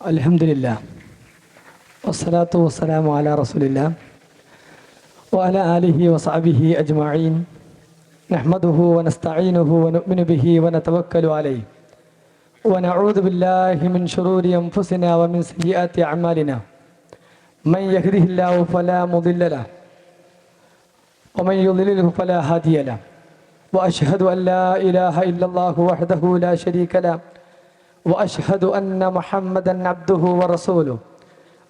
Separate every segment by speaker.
Speaker 1: Alhamdulillah. Wassalatu wassalamu ala rasulillah wa ala alihi wa sahbihi ajma'in. Nahmaduhu wa nasta'inuhu wa nu'minu bihi wa natawakkalu alayhi. Wa na'udhu billahi min shururi anfusina wa min sayyiati a'malina. Man yahdihillahu fala mudilla lahu wa man yudlilhu fala hadiya lahu. Wa ashhadu an la ilaha illallah wahdahu la sharika lahu. وأشهد أن محمدا عبده ورسوله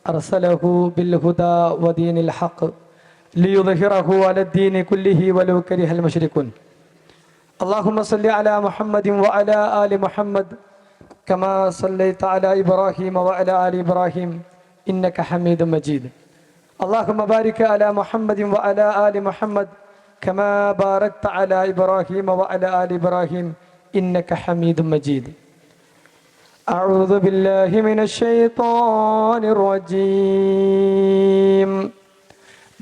Speaker 1: أرسله بالهدى ودين الحق ليظهره على الدين كله ولو كره المشركون. اللهم صل على محمد وعلى آل محمد كما صليت على إبراهيم وعلى آل إبراهيم إنك حميد مجيد. اللهم بارك على محمد وعلى آل محمد كما باركت على إبراهيم وعلى آل إبراهيم إنك حميد مجيد. أعوذ بالله من الشيطان الرجيم.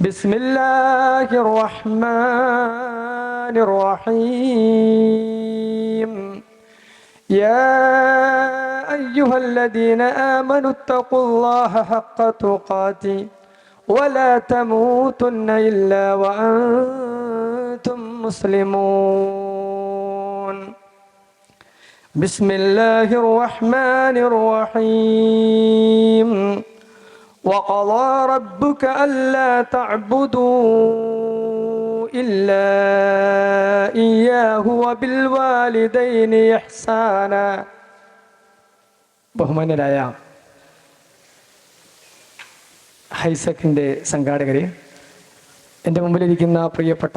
Speaker 1: بسم الله الرحمن الرحيم. يا أيها الذين آمنوا اتقوا الله حق تقاته ولا تموتن إلا وأنتم مسلمون. بسم الله الرحمن الرحيم. وقضى ربك ألا تعبدوا إلا إياه وبالوالدين إحسانا. ബഹുമാന്യരായ ഹൈസക്കിൻ്റെ സംഘാടകരെ, എൻ്റെ മുമ്പിലിരിക്കുന്ന പ്രിയപ്പെട്ട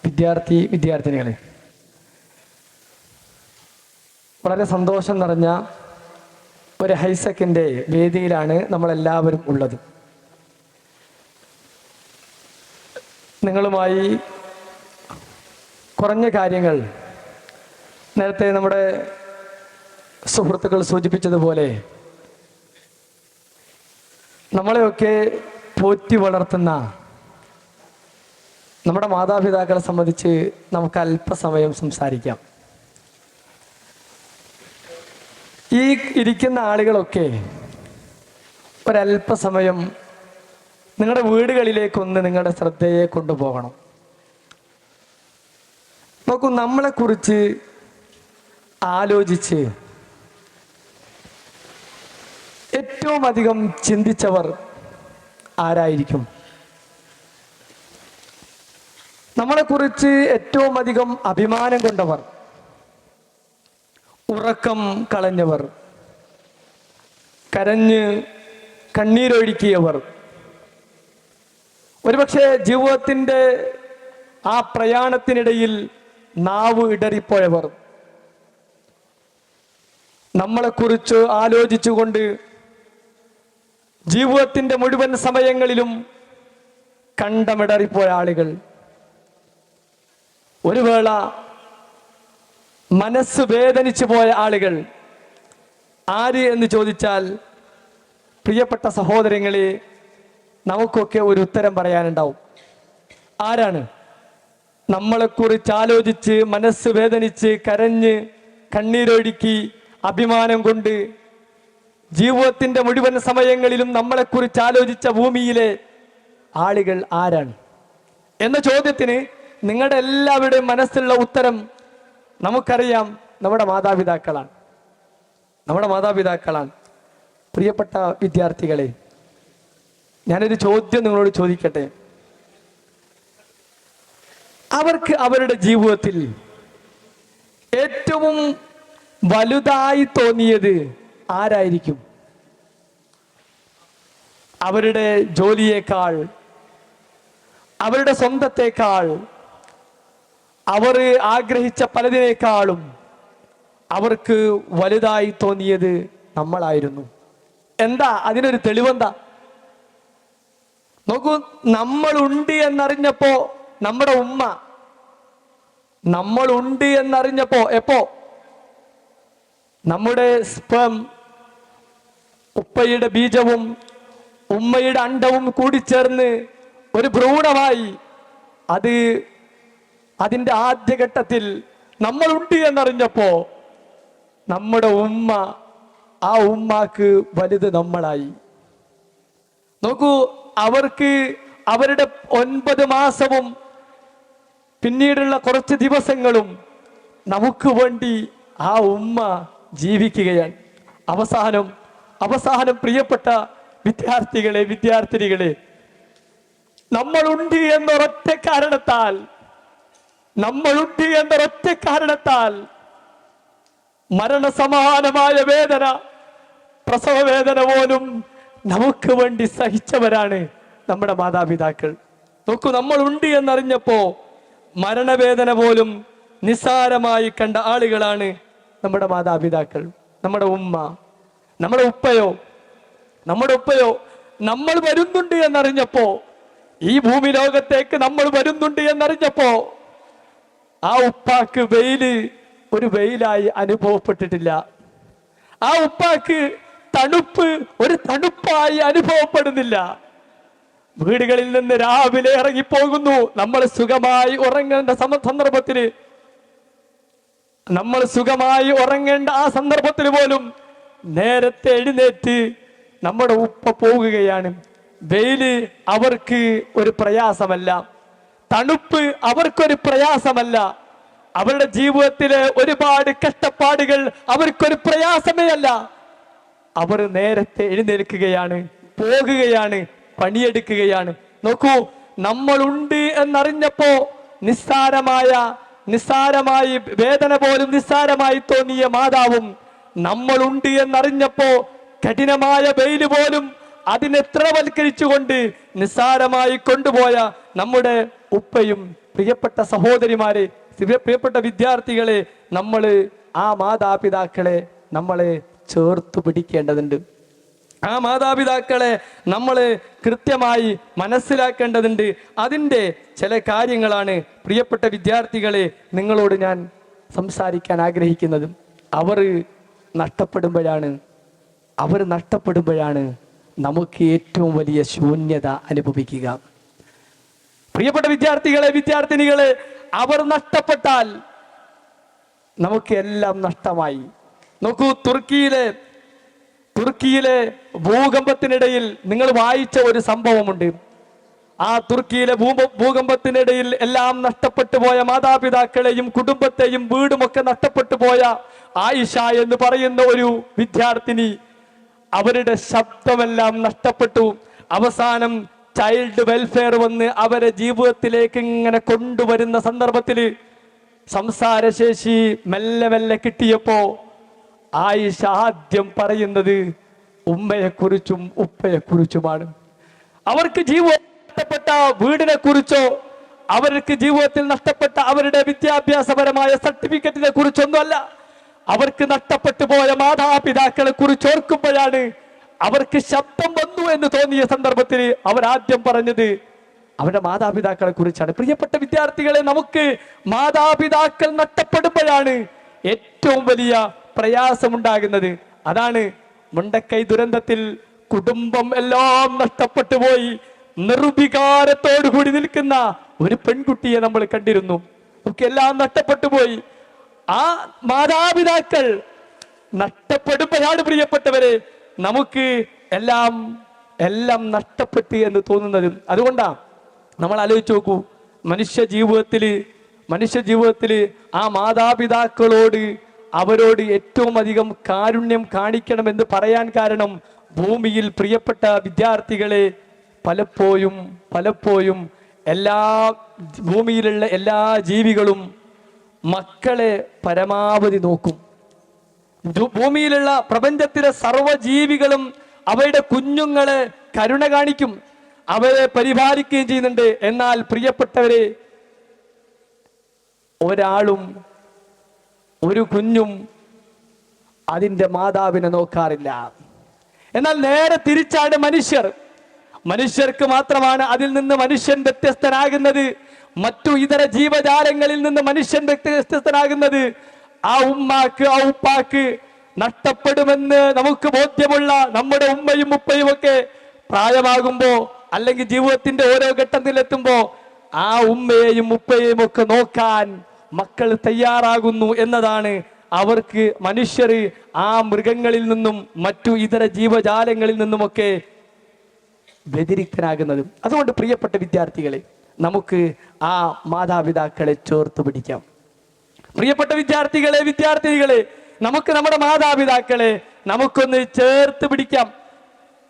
Speaker 1: വിദ്യാർത്ഥിനികളെ, വളരെ സന്തോഷം നിറഞ്ഞ ഒരു ഹൈസക്കിൻ്റെ വേദിയിലാണ് നമ്മളെല്ലാവരും ഉള്ളത്. നിങ്ങളുമായി കുറഞ്ഞ കാര്യങ്ങൾ നേരത്തെ നമ്മുടെ സുഹൃത്തുക്കൾ സൂചിപ്പിച്ചതുപോലെ നമ്മളെയൊക്കെ പോറ്റി വളർത്തുന്ന നമ്മുടെ മാതാപിതാക്കളെ സംബന്ധിച്ച് നമുക്ക് അല്പസമയം സംസാരിക്കാം. ഈ ഇരിക്കുന്ന ആളുകളൊക്കെ ഒരല്പസമയം നിങ്ങളുടെ വീടുകളിലേക്കൊന്ന് നിങ്ങളുടെ ശ്രദ്ധയെ കൊണ്ടുപോകണം. നോക്കൂ, നമ്മളെക്കുറിച്ച് ആലോചിച്ച് ഏറ്റവും അധികം ചിന്തിച്ചവർ ആരായിരിക്കും? നമ്മളെക്കുറിച്ച് ഏറ്റവും അധികം അഭിമാനം കൊണ്ടവർ, ഉറക്കം കളഞ്ഞവർ, കരഞ്ഞ് കണ്ണീരൊഴുക്കിയവർ, ഒരുപക്ഷെ ജീവിതത്തിൻ്റെ ആ പ്രയാണത്തിനിടയിൽ നാവ് ഇടറിപ്പോയവർ, നമ്മളെക്കുറിച്ച് ആലോചിച്ചുകൊണ്ട് ജീവിതത്തിൻ്റെ മുഴുവൻ സമയങ്ങളിലും കണ്ടമിടറിപ്പോയ ആളുകൾ, ഒരു വേള മനസ്സ് വേദനിച്ചു പോയ ആളുകൾ ആര് എന്ന് ചോദിച്ചാൽ, പ്രിയപ്പെട്ട സഹോദരങ്ങളെ, നമുക്കൊക്കെ ഒരു ഉത്തരം പറയാനുണ്ടാവും. ആരാണ്? നമ്മളെക്കുറിച്ച് ആലോചിച്ച് മനസ്സ് വേദനിച്ച് കരഞ്ഞ് കണ്ണീരൊഴുക്കി അഭിമാനം കൊണ്ട് ജീവിതത്തിൻ്റെ മുഴുവൻ സമയങ്ങളിലും നമ്മളെക്കുറിച്ച് ആലോചിച്ച ഭൂമിയിലെ ആളുകൾ ആരാണ് എന്ന ചോദ്യത്തിന് നിങ്ങളുടെ എല്ലാവരുടെയും മനസ്സിലുള്ള ഉത്തരം നമുക്കറിയാം, നമ്മുടെ മാതാപിതാക്കളാണ്. നമ്മുടെ മാതാപിതാക്കളാണ്. പ്രിയപ്പെട്ട വിദ്യാർത്ഥികളെ, ഞാനൊരു ചോദ്യം നിങ്ങളോട് ചോദിക്കട്ടെ. അവർക്ക് അവരുടെ ജീവിതത്തിൽ ഏറ്റവും വലുതായി തോന്നിയത് ആരായിരിക്കും? അവരുടെ ജോലിയേക്കാൾ, അവരുടെ സ്വന്തത്തെക്കാൾ, അവർ ആഗ്രഹിച്ച പലതിനേക്കാളും അവർക്ക് വലുതായി തോന്നിയത് നമ്മളായിരുന്നു. എന്താ അതിനൊരു തെളിവെന്താ? നോക്കൂ, നമ്മളുണ്ട് എന്നറിഞ്ഞപ്പോ നമ്മുടെ ഉമ്മ, നമ്മളുണ്ട് എന്നറിഞ്ഞപ്പോ എപ്പോ നമ്മുടെ സ്പേം, ഉപ്പയുടെ ബീജവും ഉമ്മയുടെ അണ്ടവും കൂടിച്ചേർന്ന് ഒരു ഭ്രൂണമായി അത് അതിൻ്റെ ആദ്യഘട്ടത്തിൽ നമ്മളുണ്ട് എന്നറിഞ്ഞപ്പോ നമ്മുടെ ഉമ്മ ആ ഉമ്മാക്ക് വലുത് നമ്മളായി. നോക്കൂ, അവർക്ക് അവരുടെ 9 മാസവും പിന്നീടുള്ള കുറച്ച് ദിവസങ്ങളും നമുക്ക് വേണ്ടി ആ ഉമ്മ ജീവിക്കുകയാണ്. അവസാനം പ്രിയപ്പെട്ട വിദ്യാർത്ഥിനികളെ, നമ്മളുണ്ട് എന്നൊരൊറ്റ കാരണത്താൽ മരണസമാനമായ വേദന, പ്രസവ വേദന പോലും നമുക്ക് വേണ്ടി സഹിച്ചവരാണ് നമ്മുടെ മാതാപിതാക്കൾ. നോക്കൂ, നമ്മളുണ്ട് എന്നറിഞ്ഞപ്പോ മരണവേദന പോലും നിസ്സാരമായി കണ്ട ആളുകളാണ് നമ്മുടെ മാതാപിതാക്കൾ. നമ്മുടെ ഉമ്മ, നമ്മുടെ ഉപ്പയോ നമ്മൾ വരുന്നുണ്ട് എന്നറിഞ്ഞപ്പോ, ഈ ഭൂമി ലോകത്തേക്ക് നമ്മൾ വരുന്നുണ്ട് എന്നറിഞ്ഞപ്പോ ആ ഉപ്പാക്ക് ഒരു വെയിലായി അനുഭവപ്പെട്ടിട്ടില്ല. ആ ഉപ്പാക്ക് തണുപ്പ് ഒരു തണുപ്പായി അനുഭവപ്പെടുന്നില്ല. വീടുകളിൽ നിന്ന് രാവിലെ ഇറങ്ങിപ്പോകുന്നു. നമ്മൾ സുഖമായി ഉറങ്ങേണ്ട ആ സന്ദർഭത്തിൽ പോലും നേരത്തെ എഴുന്നേറ്റ് നമ്മുടെ ഉപ്പ പോകുകയാണ്. വെയില് അവർക്ക് ഒരു പ്രയാസമല്ല, തണുപ്പ് അവർക്കൊരു പ്രയാസമല്ല, അവരുടെ ജീവിതത്തിലെ ഒരുപാട് കഷ്ടപ്പാടുകൾ അവർക്കൊരു പ്രയാസമേ അല്ല. അവർ നേരത്തെ എഴുന്നേൽക്കുകയാണ്, പോകുകയാണ്, പണിയെടുക്കുകയാണ്. നോക്കൂ, നമ്മളുണ്ട് എന്നറിഞ്ഞപ്പോ നിസ്സാരമായി വേദന പോലും നിസ്സാരമായി തോന്നിയ മാതാവും, നമ്മളുണ്ട് എന്നറിഞ്ഞപ്പോ കഠിനമായ വെയില് പോലും അതിനെ ത്രിവൽക്കരിച്ചുകൊണ്ട് നിസ്സാരമായി കൊണ്ടുപോയ നമ്മുടെ ഉപ്പയും, പ്രിയപ്പെട്ട സഹോദരിമാരെ, പ്രിയപ്പെട്ട വിദ്യാർത്ഥികളെ, ആ മാതാപിതാക്കളെ നമ്മളെ ചേർത്തു പിടിക്കേണ്ടതുണ്ട്. ആ മാതാപിതാക്കളെ നമ്മൾ കൃത്യമായി മനസ്സിലാക്കേണ്ടതുണ്ട്. അതിൻ്റെ ചില കാര്യങ്ങളാണ് പ്രിയപ്പെട്ട വിദ്യാർത്ഥികളെ നിങ്ങളോട് ഞാൻ സംസാരിക്കാൻ ആഗ്രഹിക്കുന്നത്. അവർ നഷ്ടപ്പെടുമ്പോഴാണ് നമുക്ക് ഏറ്റവും വലിയ ശൂന്യത അനുഭവിക്കുക. പ്രിയപ്പെട്ട വിദ്യാർത്ഥിനികളെ, അവർ നഷ്ടപ്പെട്ടാൽ നമുക്ക് എല്ലാം നഷ്ടമായി. നോക്കൂ, തുർക്കിയിലെ ഭൂകമ്പത്തിനിടയിൽ നിങ്ങൾ വായിച്ച ഒരു സംഭവമുണ്ട്. ആ തുർക്കിയിലെ ഭൂകമ്പത്തിനിടയിൽ എല്ലാം നഷ്ടപ്പെട്ടു പോയ മാതാപിതാക്കളെയും കുടുംബത്തെയും വീടുമൊക്കെ നഷ്ടപ്പെട്ടു പോയ ആയിഷ എന്ന് പറയുന്ന ഒരു വിദ്യാർത്ഥിനി, അവരുടെ ശബ്ദമെല്ലാം നഷ്ടപ്പെട്ടു. അവസാനം ചൈൽഡ് വെൽഫെയർ വന്ന് അവരെ ജീവിതത്തിലേക്ക് ഇങ്ങനെ കൊണ്ടുവരുന്ന സന്ദർഭത്തിൽ സംസാരശേഷി മെല്ലെ കിട്ടിയപ്പോ ആയിഷ ആദ്യം പറയുന്നത് ഉമ്മയെക്കുറിച്ചും ഉപ്പയെക്കുറിച്ചുമാണ്. അവർക്ക് ജീവിതത്തിൽ നഷ്ടപ്പെട്ട വീടിനെ കുറിച്ചോ, അവർക്ക് ജീവിതത്തിൽ നഷ്ടപ്പെട്ട അവരുടെ വിദ്യാഭ്യാസപരമായ സർട്ടിഫിക്കറ്റിനെ കുറിച്ചൊന്നുമല്ല, അവർക്ക് നഷ്ടപ്പെട്ടു പോയ മാതാപിതാക്കളെ കുറിച്ച് ഓർക്കുമ്പോഴാണ് അവർക്ക് ശബ്ദം വന്നു എന്ന് തോന്നിയ സന്ദർഭത്തിൽ അവർ ആദ്യം പറഞ്ഞത് അവരുടെ മാതാപിതാക്കളെ കുറിച്ചാണ്. പ്രിയപ്പെട്ട വിദ്യാർത്ഥികളെ, നമുക്ക് മാതാപിതാക്കൾ നഷ്ടപ്പെടുമ്പോഴാണ് ഏറ്റവും വലിയ പ്രയാസമുണ്ടാകുന്നത്. അതാണ് മുണ്ടക്കൈ ദുരന്തത്തിൽ കുടുംബം എല്ലാം നഷ്ടപ്പെട്ടു പോയി നിർവികാരത്തോടു കൂടി നിൽക്കുന്ന ഒരു പെൺകുട്ടിയെ നമ്മൾ കണ്ടിരുന്നു. നമുക്ക് എല്ലാം നഷ്ടപ്പെട്ടു പോയി. ആ മാതാപിതാക്കൾ നഷ്ടപ്പെടുമ്പോഴാണ് പ്രിയപ്പെട്ടവരെ നമുക്ക് എല്ലാം നഷ്ടപ്പെട്ടു എന്ന് തോന്നുന്നത്. അതുകൊണ്ടാണ് നമ്മൾ ആലോചിച്ച് നോക്കൂ, മനുഷ്യ ജീവിതത്തിൽ ആ മാതാപിതാക്കളോട് അവരോട് ഏറ്റവും അധികം കാരുണ്യം കാണിക്കണമെന്ന് പറയാൻ കാരണം, ഭൂമിയിൽ പ്രിയപ്പെട്ട വിദ്യാർത്ഥികളെ പലപ്പോഴും ഭൂമിയിലുള്ള എല്ലാ ജീവികളും മക്കളെ പരമാവധി നോക്കും. ഭൂമിയിലുള്ള പ്രപഞ്ചത്തിലെ സർവ്വജീവികളും അവയുടെ കുഞ്ഞുങ്ങളെ കരുണ കാണിക്കും, അവരെ പരിപാലിക്കുകയും ചെയ്യുന്നുണ്ട്. എന്നാൽ പ്രിയപ്പെട്ടവരെ, ഒരു കുഞ്ഞും അതിൻ്റെ മാതാവിനെ നോക്കാറില്ല. എന്നാൽ നേരെ തിരിച്ചാണ് മനുഷ്യർക്ക് മാത്രമാണ് അതിൽ നിന്ന് മനുഷ്യൻ വ്യത്യസ്തനാകുന്നത്. മറ്റു ഇതര ജീവജാലങ്ങളിൽ നിന്ന് മനുഷ്യൻ വ്യത്യസ്തനാകുന്നത് ആ ഉമ്മാക്ക്, ആ ഉപ്പാക്ക് നഷ്ടപ്പെടുമെന്ന് നമുക്ക് ബോധ്യമുള്ള നമ്മുടെ ഉമ്മയും ഉപ്പയും ഒക്കെ പ്രായമാകുമ്പോ, അല്ലെങ്കിൽ ജീവിതത്തിന്റെ ഓരോ ഘട്ടത്തിലെത്തുമ്പോ ആ ഉമ്മയെയും ഉപ്പയെയും ഒക്കെ നോക്കാൻ മക്കൾ തയ്യാറാകുന്നു എന്നതാണ് അവർക്ക് മനുഷ്യർ ആ മൃഗങ്ങളിൽ നിന്നും മറ്റു ഇതര ജീവജാലങ്ങളിൽ നിന്നുമൊക്കെ വ്യതിരിക്തനാകുന്നത്. അതുകൊണ്ട് പ്രിയപ്പെട്ട വിദ്യാർത്ഥികളെ, നമുക്ക് ആ മാതാപിതാക്കളെ ചേർത്ത് പിടിക്കാം. പ്രിയപ്പെട്ട വിദ്യാർത്ഥികളെ, നമുക്ക് നമ്മുടെ മാതാപിതാക്കളെ നമുക്കൊന്ന് ചേർത്ത് പിടിക്കാം.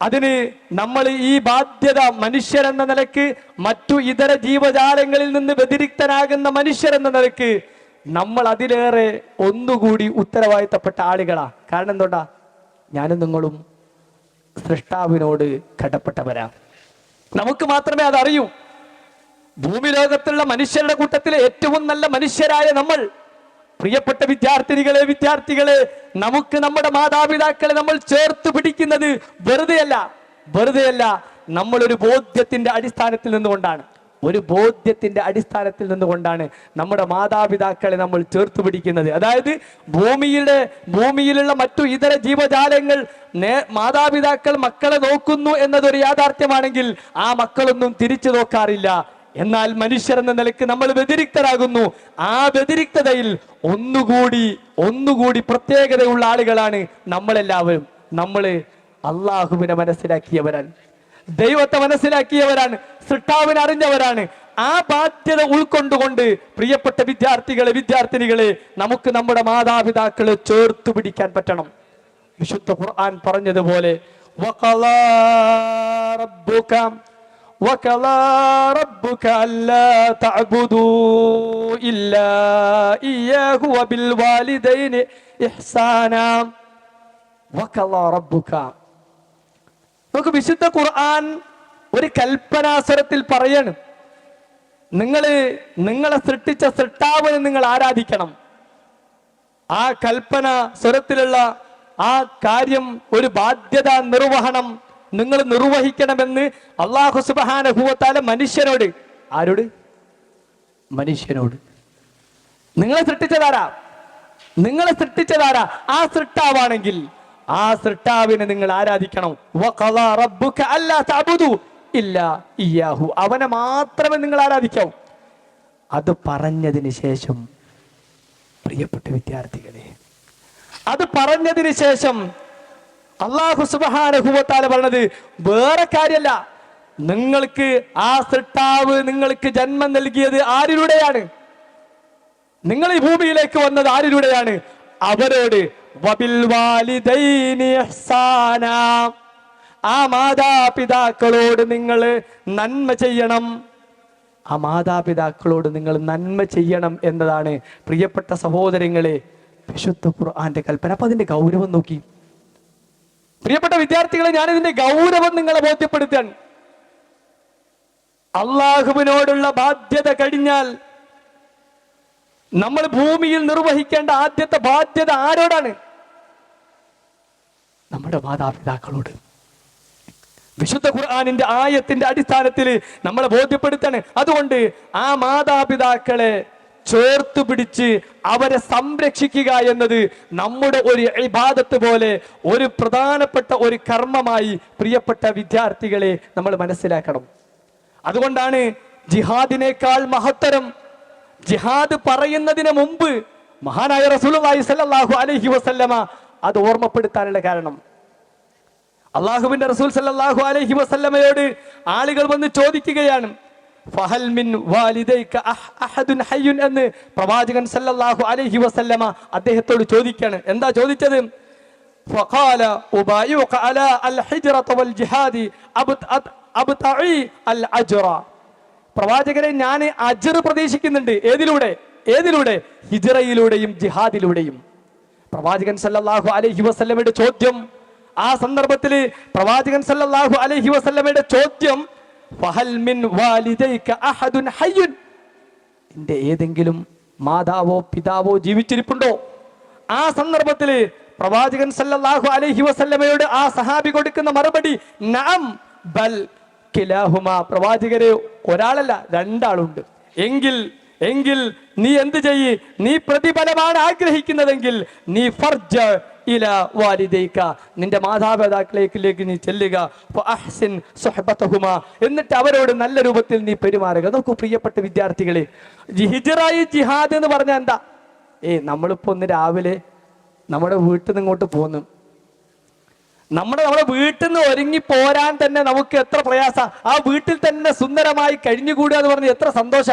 Speaker 1: അതിന് നമ്മൾ ഈ ബാധ്യത മനുഷ്യരെന്ന നിലക്ക്, മറ്റു ഇതര ജീവജാലങ്ങളിൽ നിന്ന് വ്യതിരിക്തനാകുന്ന മനുഷ്യരെന്ന നിലക്ക് നമ്മൾ അതിലേറെ ഒന്നുകൂടി ഉത്തരവാദിത്തപ്പെട്ട ആളുകളാ. കാരണം എന്തുകൊണ്ടാ? ഞാനും നിങ്ങളും സൃഷ്ടാവിനോട് കടപ്പെട്ടവരാ. നമുക്ക് മാത്രമേ അതറിയൂ. ഭൂമി ലോകത്തുള്ള മനുഷ്യരുടെ കൂട്ടത്തിലെ ഏറ്റവും നല്ല മനുഷ്യരായ നമ്മൾ, പ്രിയപ്പെട്ട വിദ്യാർത്ഥികളെ, നമുക്ക് നമ്മുടെ മാതാപിതാക്കളെ നമ്മൾ ചേർത്ത് പിടിക്കുന്നത് വെറുതെയല്ല, നമ്മളൊരു ബോധ്യത്തിന്റെ അടിസ്ഥാനത്തിൽ നിന്നുകൊണ്ടാണ് നമ്മുടെ മാതാപിതാക്കളെ നമ്മൾ ചേർത്ത് പിടിക്കുന്നത്. അതായത് ഭൂമിയിലുള്ള മറ്റു ഇതര ജീവജാലങ്ങൾ മാതാപിതാക്കൾ മക്കളെ നോക്കുന്നു എന്നതൊരു യാഥാർത്ഥ്യമാണെങ്കിൽ ആ മക്കളൊന്നും തിരിച്ചു നോക്കാറില്ല. എന്നാൽ മനുഷ്യരെന്ന നിലയ്ക്ക് നമ്മൾ വ്യതിരിക്തരാകുന്നു. ആ വ്യതിരിക്തതയിൽ ഒന്നുകൂടി പ്രത്യേകതയുള്ള ആളുകളാണ് നമ്മളെല്ലാവരും. നമ്മള് അള്ളാഹുവിനെ മനസ്സിലാക്കിയവരാണ്, ദൈവത്തെ മനസ്സിലാക്കിയവരാണ്, സൃഷ്ടാവിനെ അറിഞ്ഞവരാണ്. ആ ബാധ്യത ഉൾക്കൊണ്ടുകൊണ്ട് പ്രിയപ്പെട്ട വിദ്യാർത്ഥിനികളെ നമുക്ക് നമ്മുടെ മാതാപിതാക്കളെ ചേർത്ത് പിടിക്കാൻ പറ്റണം. വിശുദ്ധ ഖുർആൻ പറഞ്ഞതുപോലെ وَقَضَى رَبُّكَ أَلَّا تَعْبُدُوا إِلَّا إِيَّاهُ وَبِالْوَالِدَيْنِ إِحْسَانًا وَقَضَى رَبُّكَ. നമുക്ക് വിശുദ്ധ ഖുർആൻ ഒരു കൽപ്പനാസ്വരത്തിൽ പറയാണ്, നിങ്ങളെ സൃഷ്ടിച്ച സൃഷ്ടാവിനെ നിങ്ങൾ ആരാധിക്കണം. ആ കൽപ്പന സ്വരത്തിലുള്ള ആ കാര്യം, ഒരു ബാധ്യത നിർവഹണം നിങ്ങൾ നിർവഹിക്കണമെന്ന് അല്ലാഹു സുബ്ഹാനഹു വ തആല മനുഷ്യനോട്, ആരോട്? മനുഷ്യനോട്. നിങ്ങളെ സൃഷ്ടിച്ചതാരാ? ആ സൃഷ്ടാവാണെങ്കിൽ ആ സൃഷ്ടാവിനെ നിങ്ങൾ ആരാധിക്കണം. വഖളാ റബ്ബുക അല്ലാ തഅബുദു ഇല്ലാ ഇയ്യാഹു, അവനെ മാത്രമേ നിങ്ങൾ ആരാധിക്കാവൂ. അത് പറഞ്ഞതിന് ശേഷം പ്രിയപ്പെട്ട വിദ്യാർത്ഥികളെ, അല്ലാഹു സുബ്ഹാനഹു വ തആല പറഞ്ഞത് വേറെ കാര്യമല്ല. നിങ്ങൾക്ക് ആ സൃഷ്ടാവ് നിങ്ങൾക്ക് ജന്മം നൽകിയത് ആരിലൂടെയാണ്? നിങ്ങൾ ഈ ഭൂമിയിലേക്ക് വന്നത് ആരിലൂടെയാണ്? അവരോട് വബിൽ വാലിദൈനി ഇഹ്സാനാ, ആ മാതാപിതാക്കളോട് നിങ്ങൾ നന്മ ചെയ്യണം. എന്നതാണ് പ്രിയപ്പെട്ട സഹോദരങ്ങളെ വിശുദ്ധ ഖുർആന്റെ കൽപ്പന. അപ്പൊ അതിന്റെ ഗൗരവം നോക്കി. പ്രിയപ്പെട്ട വിദ്യാർത്ഥികളെ, ഞാനിതിന്റെ ഗൗരവം നിങ്ങളെ ബോധ്യപ്പെടുത്താൻ, അള്ളാഹുവിനോടുള്ള ബാധ്യത കഴിഞ്ഞാൽ നമ്മൾ ഭൂമിയിൽ നിർവഹിക്കേണ്ട ആദ്യത്തെ ബാധ്യത ആരോടാണ്? നമ്മുടെ മാതാപിതാക്കളോട്. വിശുദ്ധ ഖുർആനിന്റെ ആയത്തിന്റെ അടിസ്ഥാനത്തിൽ നമ്മളെ ബോധ്യപ്പെടുത്താണ്. അതുകൊണ്ട് ആ മാതാപിതാക്കളെ ചേർത്ത് പിടിച്ച് അവരെ സംരക്ഷിക്കുക എന്നത് നമ്മുടെ ഒരു ഇബാദത്ത് പോലെ, ഒരു പ്രധാനപ്പെട്ട ഒരു കർമ്മമായി പ്രിയപ്പെട്ട വിദ്യാർത്ഥികളെ നമ്മൾ മനസ്സിലാക്കണം. അതുകൊണ്ടാണ് ജിഹാദിനേക്കാൾ മഹത്തരം, ജിഹാദ് പറയുന്നതിന് മുമ്പ് മഹാനായ റസൂലുള്ളാഹി സ്വല്ലല്ലാഹു അലൈഹി വസല്ലമ അത് ഓർമ്മപ്പെടുത്താനുള്ള കാരണം, അള്ളാഹുവിന്റെ റസൂൽ സല്ലല്ലാഹു അലൈഹി വസല്ലമയോട് ആളുകൾ വന്ന് ചോദിക്കുകയാണ്, ഫഹൽ മിൻ വാലിദൈക അഹദുൻ ഹയ്യുൻ എന്ന് പ്രവാചകൻ സല്ലല്ലാഹു അലൈഹി വസല്ലമ അദ്ദേഹത്തോട് ചോദിക്കാണ്. എന്താ ചോദിച്ചത്? ഫഖാല ഉബായിഉക അലാ അൽ ഹിജ്റത വൽ ജിഹാദി അബ്തഈ അൽ അജ്റ. പ്രവാചകരെ, ഞാൻ അജ്ർ പ്രതീക്ഷിക്കുന്നുണ്ട്. ഏതിലൂടെ? ഹിജ്റയിലൂടെയും ജിഹാദിലൂടെയും. പ്രവാചകൻ സല്ലല്ലാഹു അലൈഹി വസല്ലമയുടെ ചോദ്യം, ആ സന്ദർഭത്തിൽ പ്രവാചകൻ സല്ലല്ലാഹു അലൈഹി വസല്ലമയുടെ ചോദ്യം, ഫഹൽ മിൻ വാലിദൈക അഹദുൻ ഹയ്യുൻ, നിന്റെ ഏതെങ്കിലും മാതാവോ പിതാവോ ജീവിച്ചിരിപ്പുണ്ടോ? ആ സന്ദർഭത്തിൽ പ്രവാചകൻ സല്ലല്ലാഹു അലൈഹി വസല്ലമയോട് ആ സഹാബി കൊടുക്കുന്ന മറുപടി നഅം ബൽ കിലാഹുമാ. പ്രവാചകരെ, ഒരാളല്ല രണ്ടാളുണ്ട്. എങ്കിൽ നീ എന്ത് ചെയ്യ്? നീ പ്രതിഫലമാണ് ആഗ്രഹിക്കുന്നതെങ്കിൽ നീ ഫർജ ഇലാ വാലിദൈക, നിന്റെ മാതാപിതാക്കളിലേക്ക് നീ ചെല്ലുക. ഫഅഹ്സിൻ സുഹ്ബതഹുമാ, എന്നിട്ട് അവരോട് നല്ല രൂപത്തിൽ നീ പെരുമാറുക. നോക്കൂ പ്രിയപ്പെട്ട വിദ്യാർത്ഥികളെ, ഹിജ്റ ജിഹാദ് എന്ന് പറഞ്ഞാൽ എന്താ? നമ്മളിപ്പോ ഒന്ന് രാവിലെ നമ്മുടെ വീട്ടിൽ നിന്ന് ഇങ്ങോട്ട് പോന്നു, നമ്മുടെ വീട്ടിൽ നിന്ന് ഒരുങ്ങി പോരാൻ തന്നെ നമുക്ക് എത്ര പ്രയാസ. ആ വീട്ടിൽ തന്നെ സുന്ദരമായി കഴിഞ്ഞുകൂടുക എന്ന് പറഞ്ഞ് എത്ര സന്തോഷ.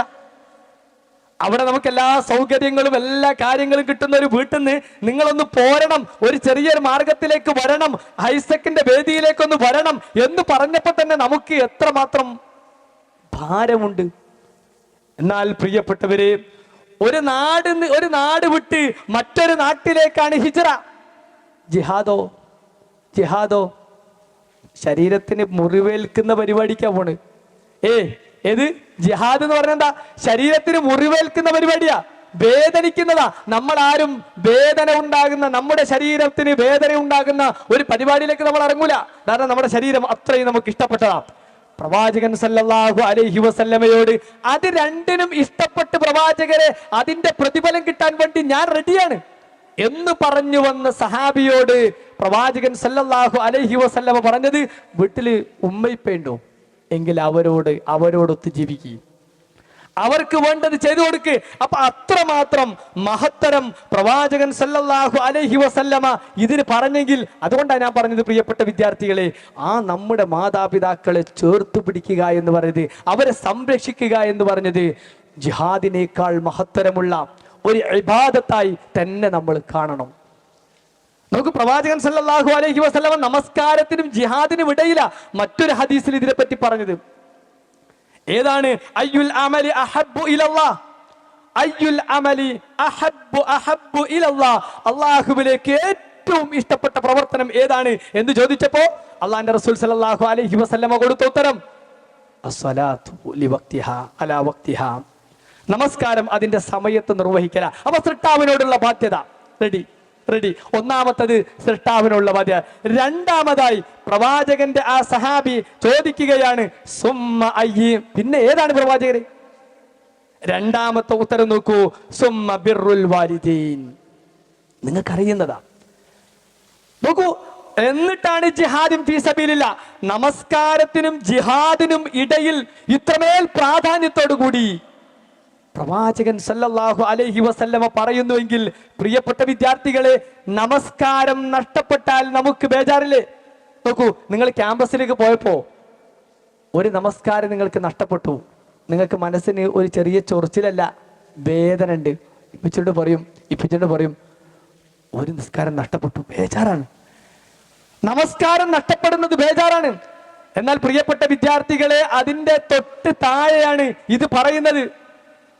Speaker 1: അവിടെ നമുക്ക് എല്ലാ സൗകര്യങ്ങളും എല്ലാ കാര്യങ്ങളും കിട്ടുന്ന ഒരു വീട്ടിൽ നിന്ന് നിങ്ങളൊന്ന് പോരണം, ഒരു ചെറിയൊരു മാർഗത്തിലേക്ക് വരണം, ഹൈസെക്കിന്റെ വേദിയിലേക്കൊന്ന് വരണം എന്ന് പറഞ്ഞപ്പോ തന്നെ നമുക്ക് എത്രമാത്രം ഭാരമുണ്ട്. എന്നാൽ പ്രിയപ്പെട്ടവരെ, ഒരു നാട് വിട്ട് മറ്റൊരു നാട്ടിലേക്കാണ് ഹിജ്റ. ജിഹാദോ ശരീരത്തിന് മുറിവേൽക്കുന്ന പരിപാടിക്കാ പോണ്. ഏത് ജിഹാദ് എന്ന് പറഞ്ഞാ എന്താ? ശരീരത്തിന് മുറിവേൽക്കുന്ന പരിപാടിയാ, വേദനിക്കുന്നതാ. നമ്മളാരും വേദന ഉണ്ടാകുന്ന, നമ്മുടെ ശരീരത്തിന് വേദന ഉണ്ടാകുന്ന ഒരു പരിപാടിയിലേക്ക് നമ്മൾ ഇറങ്ങൂല. കാരണം നമ്മുടെ ശരീരം അത്രയും നമുക്ക് ഇഷ്ടപ്പെട്ടതാ. പ്രവാചകൻ സല്ലല്ലാഹു അലൈഹി വസല്ലമയോട് അത് രണ്ടിനും ഇഷ്ടപ്പെട്ട് പ്രവാചകരെ അതിന്റെ പ്രതിഫലം കിട്ടാൻ വേണ്ടി ഞാൻ റെഡിയാണ് എന്ന് പറഞ്ഞു വന്ന സഹാബിയോട് പ്രവാചകൻ സല്ലല്ലാഹു അലൈഹി വസല്ലമ പറഞ്ഞത്, വീട്ടില് ഉമ്മയിപ്പുണ്ടോ എങ്കിൽ അവരോടൊത്ത് ജീവിക്കുക, അവർക്ക് വേണ്ടത് ചെയ്തു കൊടുക്ക്. അപ്പൊ അത്രമാത്രം മഹത്തരം പ്രവാചകൻ സല്ലല്ലാഹു അലൈഹി വസല്ലമ ഇതിന് പറഞ്ഞെങ്കിൽ, അതുകൊണ്ടാണ് ഞാൻ പറഞ്ഞത് പ്രിയപ്പെട്ട വിദ്യാർത്ഥികളെ, നമ്മുടെ മാതാപിതാക്കളെ ചേർത്ത് പിടിക്കുക എന്ന് പറഞ്ഞത്, അവരെ സംരക്ഷിക്കുക എന്ന് പറഞ്ഞത് ജിഹാദിനേക്കാൾ മഹത്തരമുള്ള ഒരു ഇബാദത്തായി തന്നെ നമ്മൾ കാണണം. നമുക്ക് പ്രവാചകൻ സല്ലല്ലാഹു അലൈഹി വസല്ലമ നമസ്കാരത്തിനും ജിഹാദിനും ഇടയില മറ്റൊരു ഹദീസിൽ ഇതിനെപ്പറ്റി പറഞ്ഞത്. ഏതാണ്? അയ്യുൽ അമലി അഹബ്ബു ഇലല്ലാഹ്, അയ്യുൽ അമലി അഹബ്ബു ഇലല്ലാഹ്, അല്ലാഹുവിലേക്ക് ഏറ്റവും ഇഷ്ടപ്പെട്ട പ്രവർത്തനം ഏതാണ് എന്ന് ചോദിച്ചപ്പോ അല്ലാഹുവിന്റെ റസൂൽ സല്ലല്ലാഹു അലൈഹി വസല്ലമ കൊടുത്ത ഉത്തരം അസ്സലാത്തു ലിവഖ്തിഹാ അലാ വഖ്തിഹാ, നമസ്കാരം അതിന്റെ സമയത്ത് നിർവഹിക്കല. അപ്പൊ സൃഷ്ടാവിനോടുള്ള ബാധ്യത റെഡി. ഒന്നാമത്തത് സൃഷ്ടാവിനുള്ള ബാധ്യത. രണ്ടാമതായി പ്രവാചകന്റെ ആ സഹാബി ചോദിക്കുകയാണ്, സുമ്മ അയ്യി, പിന്നെ ഏതാണ് പ്രവാചകര്? രണ്ടാമത്തെ ഉത്തരം നോക്കൂ, സുമ്മ ബിർറുൽ വാലിദൈൻ. നിങ്ങൾക്കറിയുന്നതാ. നോക്കൂ, എന്നിട്ടാണ് ജിഹാദും ഫീ സബീലില്ലാഹ്. നമസ്കാരത്തിനും ജിഹാദിനും ഇടയിൽ ഇത്രമേൽ പ്രാധാന്യത്തോടു കൂടി പ്രവാചകൻ സല്ലല്ലാഹു അലൈഹി വസല്ലമ പറയുന്നുവെങ്കിൽ, പ്രിയപ്പെട്ട വിദ്യാർത്ഥികളെ, നമസ്കാരം നഷ്ടപ്പെട്ടാൽ നമുക്ക് ബേജാറില്ലേ? നോക്കൂ, നിങ്ങൾ ക്യാമ്പസിലേക്ക് പോയപ്പോ ഒരു നമസ്കാരം നിങ്ങൾക്ക് നഷ്ടപ്പെട്ടു, നിങ്ങൾക്ക് മനസ്സിന് ഒരു ചെറിയ ചൊറിച്ചിലല്ല, വേദന ഉണ്ട്. ഇപ്പിച്ചോട് പറയും ഒരു നിസ്കാരം നഷ്ടപ്പെട്ടു, ബേജാറാണ്. നമസ്കാരം നഷ്ടപ്പെടുന്നത് ബേജാറാണ്. എന്നാൽ പ്രിയപ്പെട്ട വിദ്യാർത്ഥികളെ, അതിന്റെ തൊട്ട് താഴെയാണ് ഇത് പറയുന്നത്.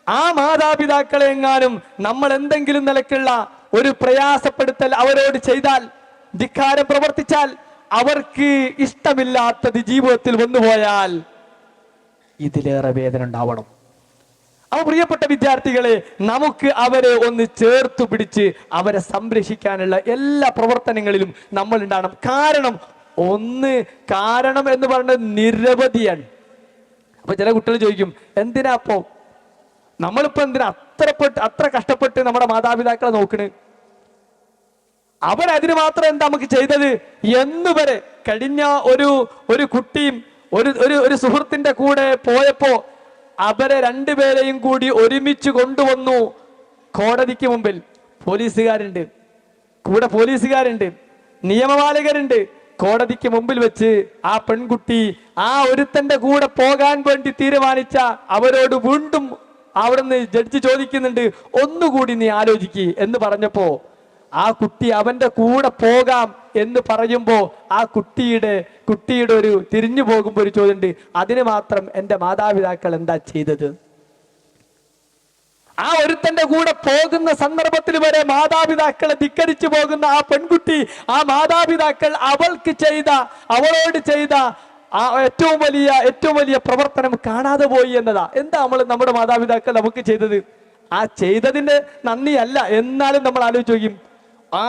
Speaker 1: ആ മാതാപിതാക്കളെ എങ്ങാനും നമ്മൾ എന്തെങ്കിലും നിലക്കുള്ള ഒരു പ്രയാസപ്പെടുത്തൽ അവരോട് ചെയ്താൽ, ധിക്കാരം പ്രവർത്തിച്ചാൽ, അവർക്ക് ഇഷ്ടമില്ലാത്തത് ജീവിതത്തിൽ വന്നുപോയാൽ ഇതിലേറെ വേദന ഉണ്ടാവണം. അപ്പോൾ പ്രിയപ്പെട്ട വിദ്യാർത്ഥികളെ, നമുക്ക് അവരെ ഒന്ന് ചേർത്തു പിടിച്ച് അവരെ സംരക്ഷിക്കാനുള്ള എല്ലാ പ്രവർത്തനങ്ങളിലും നമ്മൾ ഉണ്ടാകണം. കാരണം എന്ന് പറയുന്നത് നിരവധിയാണ്. അപ്പൊ ചില കുട്ടികൾ ചോദിക്കും, എന്തിനാ അപ്പോ നമ്മളിപ്പോ എന്തിനാ അത്ര കഷ്ടപ്പെട്ട് നമ്മുടെ മാതാപിതാക്കളെ നോക്കണ്? അവരതിന് മാത്രം എന്താ നമുക്ക് ചെയ്തത് എന്നുവരെ. കഴിഞ്ഞ ഒരു കുട്ടിയും ഒരു സുഹൃത്തിന്റെ കൂടെ പോയപ്പോ അവരെ രണ്ടുപേരെയും കൂടി ഒരുമിച്ച് കൊണ്ടുവന്നു കോടതിക്ക് മുമ്പിൽ. പോലീസുകാരുണ്ട്, നിയമപാലകരുണ്ട്. കോടതിക്ക് മുമ്പിൽ വെച്ച് ആ പെൺകുട്ടി ആ ഒരുത്തന്റെ കൂടെ പോകാൻ വേണ്ടി തീരുമാനിച്ച അവരോട് വീണ്ടും അവിടുന്ന് ജഡ്ജി ചോദിക്കുന്നുണ്ട്, ഒന്നുകൂടി നീ ആലോചിക്ക് എന്ന് പറഞ്ഞപ്പോ ആ കുട്ടി അവന്റെ കൂടെ പോകാം എന്ന് പറയുമ്പോ ആ കുട്ടിയുടെ ഒരു തിരിഞ്ഞു പോകുമ്പോ ഒരു ചോദ്യമുണ്ട്, അതിന് മാത്രം എൻ്റെ മാതാപിതാക്കൾ എന്താ ചെയ്തത്? ആ ഒരുത്തന്റെ കൂടെ പോകുന്ന സന്ദർഭത്തിൽ വരെ മാതാപിതാക്കളെ ധിക്കരിച്ചു പോകുന്ന ആ പെൺകുട്ടി, ആ മാതാപിതാക്കൾ അവളോട് ചെയ്ത ആ ഏറ്റവും വലിയ പ്രവർത്തനം കാണാതെ പോയി എന്നതാ. എന്താ നമ്മുടെ മാതാപിതാക്കൾ നമുക്ക് ചെയ്തത്? ആ ചെയ്തതിന്റെ നന്ദിയല്ല, എന്നാലും നമ്മൾ ആലോചിച്ച് നോക്കും. ആ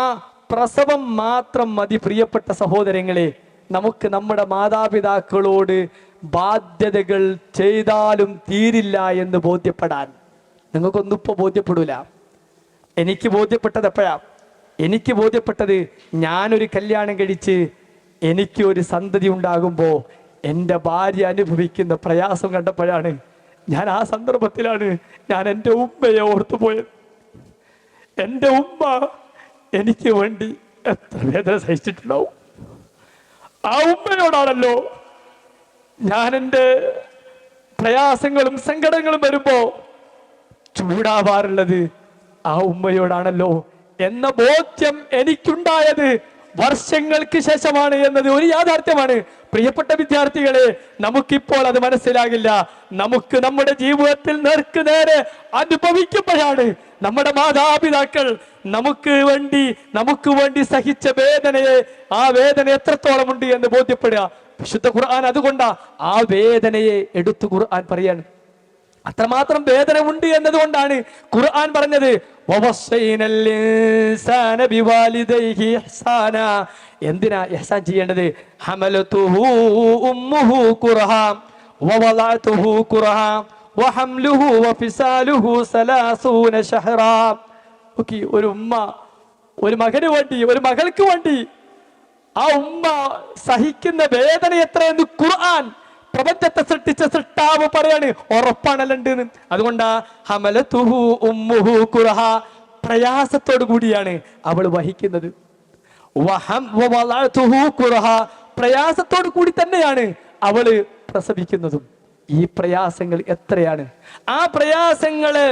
Speaker 1: പ്രസവം മാത്രം മതി പ്രിയപ്പെട്ട സഹോദരങ്ങളെ, നമുക്ക് നമ്മുടെ മാതാപിതാക്കളോട് ബാധ്യതകൾ ചെയ്താലും തീരില്ല എന്ന് ബോധ്യപ്പെടാൻ. നിങ്ങൾക്കൊന്നും ഇപ്പൊ ബോധ്യപ്പെടൂല. എനിക്ക് ബോധ്യപ്പെട്ടത് എപ്പോഴാ? എനിക്ക് ബോധ്യപ്പെട്ടത് ഞാനൊരു കല്യാണം കഴിച്ച് എനിക്ക് ഒരു സന്തതി ഉണ്ടാകുമ്പോ എൻ്റെ ഭാര്യ അനുഭവിക്കുന്ന പ്രയാസം കണ്ടപ്പോഴാണ്. ആ സന്ദർഭത്തിലാണ് ഞാൻ എൻ്റെ ഉമ്മയെ ഓർത്തുപോയത്. എൻ്റെ ഉമ്മ എനിക്ക് വേണ്ടി എത്ര വേദന സഹിച്ചിട്ടുണ്ടാവും. ആ ഉമ്മയോടാണല്ലോ ഞാൻ എൻ്റെ പ്രയാസങ്ങളും സങ്കടങ്ങളും വരുമ്പോ ചൂടാവാറുള്ളത്. ആ ഉമ്മയോടാണല്ലോ എന്ന ബോധ്യം എനിക്കുണ്ടായത് വർഷങ്ങൾക്ക് ശേഷമാണ് എന്നത് ഒരു യാഥാർത്ഥ്യമാണ്. പ്രിയപ്പെട്ട വിദ്യാർത്ഥികളെ, നമുക്കിപ്പോൾ അത് മനസ്സിലാകില്ല. നമുക്ക് നമ്മുടെ ജീവിതത്തിൽ നേർക്ക് നേരെ അനുഭവിക്കുമ്പോഴാണ് നമ്മുടെ മാതാപിതാക്കൾ നമുക്ക് വേണ്ടി സഹിച്ച വേദനയെ, ആ വേദന എത്രത്തോളം ഉണ്ട് എന്ന് ബോധ്യപ്പെടുക. വിശുദ്ധ ഖുർആൻ അതുകൊണ്ടാ ആ വേദനയെ എടുത്തു ഖുർആൻ പറയാണ്. അത്രമാത്രം വേദന ഉണ്ട് എന്നതുകൊണ്ടാണ് ഖുർആൻ പറഞ്ഞത് എന്തിനാ ഇഹ്സാൻ ചെയ്യേണ്ടത്? ഹമലതുഹു ഉമ്മുഹു ഖുർഹാ വവളഅതുഹു ഖുർഹാ വഹംലുഹു വഫിസാലുഹു 30 ശഹറാ. ഓക്കേ, ഒരു ഉമ്മ ഒരു മകന് വേണ്ടി, ഒരു മകൾക്ക് വേണ്ടി ആ ഉമ്മ സഹിക്കുന്ന വേദന എത്രയെന്ന് ഖുർആൻ, പ്രപഞ്ചത്തെ സൃഷ്ടിച്ച സൃഷ്ടാവ് പറയാണ്. ഉറപ്പാണല്ലുണ്ടെന്ന്. അതുകൊണ്ടാ ഹമലതുഹു ഉമ്മുഹു ഖുർഹാ, പ്രയാസത്തോടു കൂടിയാണ് അവൾ വഹിക്കുന്നത്. വവളഅതുഹു ഖുർഹാ, പ്രയാസത്തോടു കൂടി തന്നെയാണ് അവള് പ്രസവിക്കുന്നതും. ഈ പ്രയാസങ്ങൾ എത്രയാണ്! ആ പ്രയാസങ്ങള്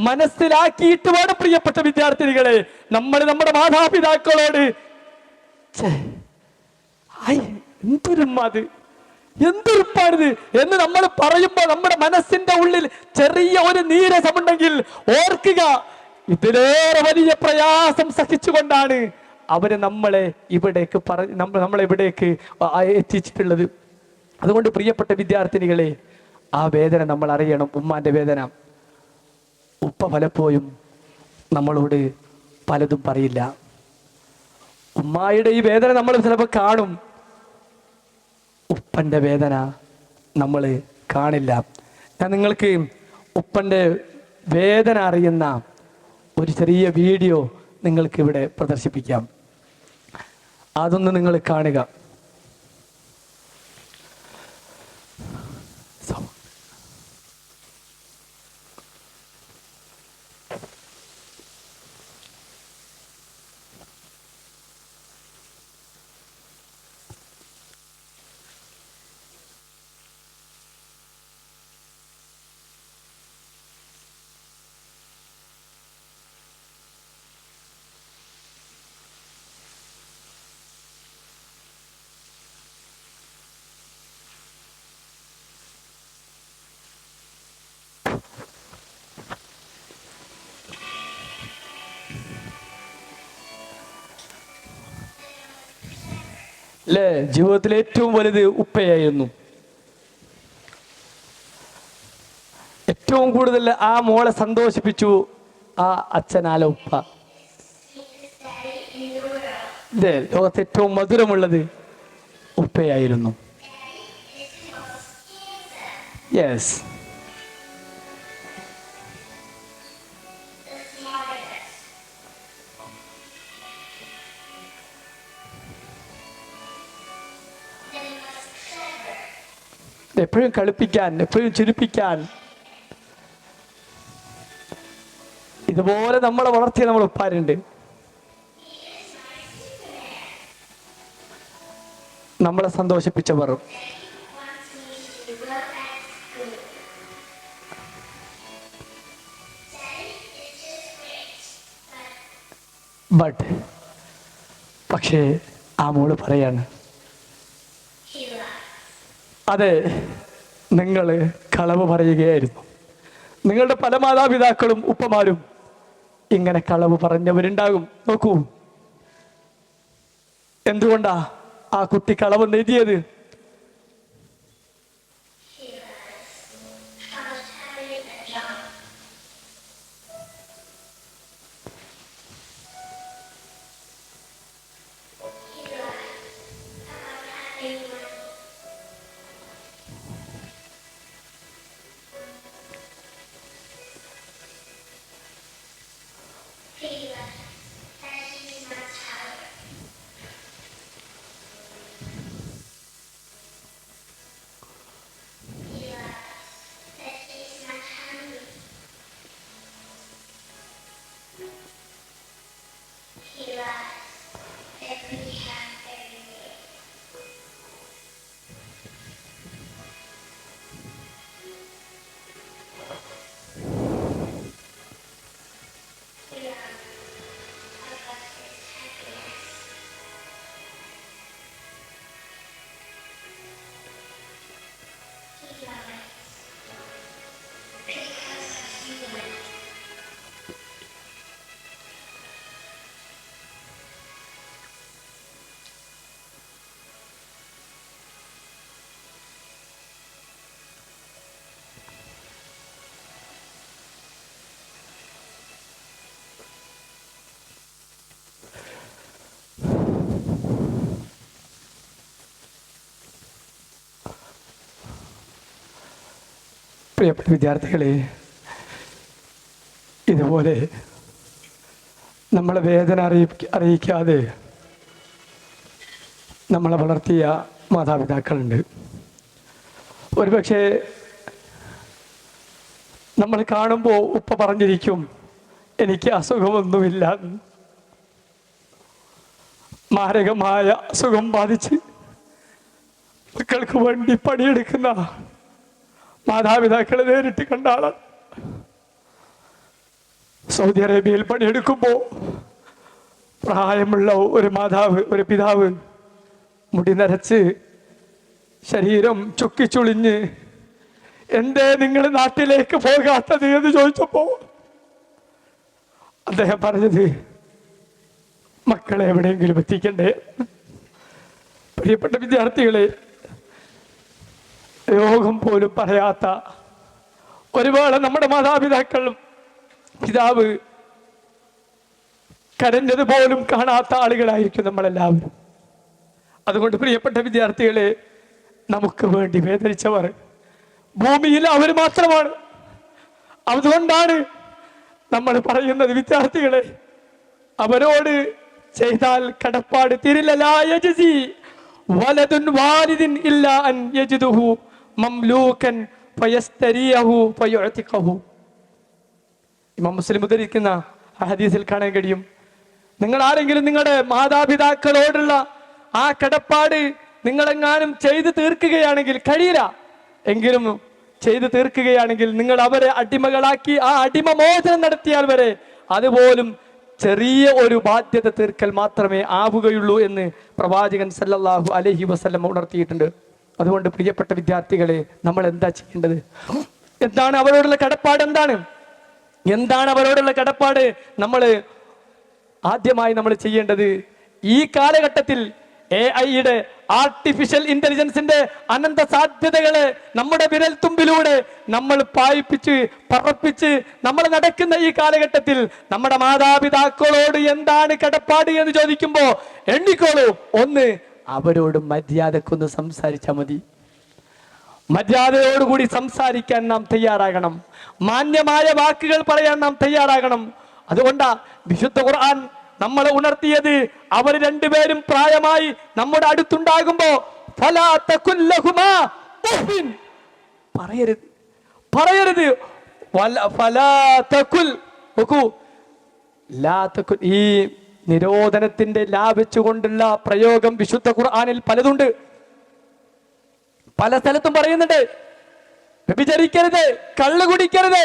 Speaker 1: മനസ്സിലാക്കിയിട്ട് വേണം പ്രിയപ്പെട്ട വിദ്യാർത്ഥിനികളെ നമ്മൾ നമ്മുടെ മാതാപിതാക്കളോട് എന്തൊരുപ്പാണിത് എന്ന് നമ്മൾ പറയുമ്പോൾ നമ്മുടെ മനസ്സിന്റെ ഉള്ളിൽ ചെറിയ ഒരു നീരസമുണ്ടെങ്കിൽ ഓർക്കുക, ഇതിലേറെ വലിയ പ്രയാസം സഹിച്ചുകൊണ്ടാണ് അവര് നമ്മളെ ഇവിടേക്ക് എത്തിച്ചിട്ടുള്ളത്. അതുകൊണ്ട് പ്രിയപ്പെട്ട വിദ്യാർത്ഥിനികളെ, ആ വേദന നമ്മൾ അറിയണം. ഉമ്മാന്റെ വേദന. ഉപ്പ പലപ്പോഴും നമ്മളോട് പലതും പറയില്ല. ഉമ്മായുടെ ഈ വേദന നമ്മൾ ചിലപ്പോൾ കാണും, ഉപ്പന്റെ വേദന നമ്മൾ കാണില്ല. ഞാൻ നിങ്ങൾക്ക് ഉപ്പന്റെ വേദന അറിയുന്ന ഒരു ചെറിയ വീഡിയോ നിങ്ങൾക്ക് ഇവിടെ പ്രദർശിപ്പിക്കാം. അതൊന്ന് നിങ്ങൾ കാണുക. അല്ലേ? ജീവിതത്തിലെ ഏറ്റവും വലുത് ഉപ്പയായിരുന്നു. ഏറ്റവും കൂടുതൽ ആ മോളെ സന്തോഷിപ്പിച്ചു ആ അച്ഛനാല ഉപ്പ. അല്ലേ? ലോകത്ത് ഏറ്റവും മധുരമുള്ളത് ഉപ്പയായിരുന്നു. യെസ്, എപ്പോഴും കളിപ്പിക്കാൻ, എപ്പോഴും ചിരിപ്പിക്കാൻ, ഇതുപോലെ നമ്മളെ വളർത്തിയ നമ്മൾ ഉപ്പാരുണ്ട്. നമ്മളെ സന്തോഷിപ്പിച്ചവർ. പക്ഷേ ആ മോള് പറയാണ്, അതെ, നിങ്ങൾ കളവ് പറയുകയായിരുന്നു. നിങ്ങളുടെ പല മാതാപിതാക്കളും ഉപ്പമാരും ഇങ്ങനെ കളവ് പറഞ്ഞവരുണ്ടാകും. നോക്കൂ, എന്തുകൊണ്ടാ ആ കുട്ടി കളവ് നെയ്തിയത്? പ്രിയപ്പെട്ട വിദ്യാർത്ഥികളെ, ഇതുപോലെ നമ്മളെ വേദന അറിയിക്കാതെ നമ്മളെ വളർത്തിയ മാതാപിതാക്കളുണ്ട്. ഒരുപക്ഷെ നമ്മൾ കാണുമ്പോൾ ഉപ്പ പറഞ്ഞിരിക്കും, എനിക്ക് അസുഖമൊന്നുമില്ല. മാരകമായ അസുഖം ബാധിച്ച് മക്കൾക്ക് വേണ്ടി പണിയെടുക്കുന്ന മാതാപിതാക്കളെ നേരിട്ട് കണ്ട ആളാണ്. സൗദി അറേബ്യയിൽ പണിയെടുക്കുമ്പോൾ പ്രായമുള്ള ഒരു പിതാവ് മുടി നരച്ച് ശരീരം ചുക്കിച്ചുളിഞ്ഞ് എന്തേ നിങ്ങൾ നാട്ടിലേക്ക് പോകാത്തത് എന്ന് ചോദിച്ചപ്പോ അദ്ദേഹം പറഞ്ഞത്, മക്കളെ എവിടെയെങ്കിലും എത്തിക്കണ്ടേ. പ്രിയപ്പെട്ട വിദ്യാർത്ഥികളെ, രോഗം പോലും പറയാത്ത ഒരുപാട് നമ്മുടെ മാതാപിതാക്കളും പിതാവ് കരഞ്ഞത് പോലും കാണാത്ത ആളുകളായിരിക്കും നമ്മളെല്ലാവരും. അതുകൊണ്ട് പ്രിയപ്പെട്ട വിദ്യാർത്ഥികളെ, നമുക്ക് വേണ്ടി വേദനിച്ചവർ ഭൂമിയിൽ അവർ മാത്രമാണ്. അതുകൊണ്ടാണ് നമ്മൾ പറയുന്നത്, വിദ്യാർത്ഥികളെ, അവരോട് ചെയ്താൽ കടപ്പാട് തീരില്ല. വലതുൻ വാലിദിൻ ഇല്ലാ അൻ യജിദുഹു മംലൂകൻ ഫയസ്തരിയഹു ഫയുഅതിഖഹു. ഇമാം മുസ്ലിം ഉദ്ധരിക്കുന്ന ഹദീസിൽ കാണാൻ കഴിയും, നിങ്ങൾ ആരെങ്കിലും നിങ്ങളുടെ മാതാപിതാക്കളോടുള്ള ആ കടപ്പാട് നിങ്ങളെങ്ങാനും ചെയ്തു തീർക്കുകയാണെങ്കിൽ, കഴിയില്ല എങ്കിലും ചെയ്തു തീർക്കുകയാണെങ്കിൽ, നിങ്ങൾ അവരെ അടിമകളാക്കി ആ അടിമമോചനം നടത്തിയാൽ വരെ അതുപോലും ചെറിയ ഒരു ബാധ്യത തീർക്കൽ മാത്രമേ ആവുകയുള്ളൂ എന്ന് പ്രവാചകൻ സല്ലല്ലാഹു അലൈഹി വസല്ലം ഉണർത്തിയിട്ടുണ്ട്. അതുകൊണ്ട് പ്രിയപ്പെട്ട വിദ്യാർത്ഥികളെ, നമ്മൾ എന്താ ചെയ്യേണ്ടത്? എന്താണ് അവരോടുള്ള കടപ്പാട്? എന്താണ് അവരോടുള്ള കടപ്പാട്? ആദ്യമായി നമ്മൾ ചെയ്യേണ്ടത്, ഈ കാലഘട്ടത്തിൽ AI-യുടെ ആർട്ടിഫിഷ്യൽ ഇന്റലിജൻസിന്റെ അനന്ത സാധ്യതകളെ നമ്മുടെ വിരൽ തുമ്പിലൂടെ നമ്മൾ പായിപ്പിച്ച് പറപ്പിച്ച് നമ്മൾ നടക്കുന്ന ഈ കാലഘട്ടത്തിൽ നമ്മുടെ മാതാപിതാക്കളോട് എന്താണ് കടപ്പാട് എന്ന് ചോദിക്കുമ്പോ എണ്ണിക്കോളൂ. ഒന്ന്, അവരോട് മര്യാദക്കൊന്ന് സംസാരിച്ചാൽ മതി. മര്യാദയോടുകൂടി സംസാരിക്കാൻ നാം തയ്യാറാകണം. മാന്യമായ വാക്കുകൾ പറയാൻ നാം തയ്യാറാകണം. അതുകൊണ്ടാ വിശുദ്ധ ഖുർആൻ നമ്മളെ ഉണർത്തിയത്, അവർ രണ്ടുപേരും പ്രായമായി നമ്മുടെ അടുത്തുണ്ടാകുമ്പോ പറയരുത്. ഈ നിരോധനത്തിന്റെ ലാഭിച്ചുകൊണ്ടുള്ള പ്രയോഗം വിശുദ്ധ ഖുർആനിൽ പലതുണ്ട്. പല സ്ഥലത്തും പറയുന്നുണ്ട്, വ്യഭിചരിക്കരുത്, കള്ളു കുടിക്കരുത്.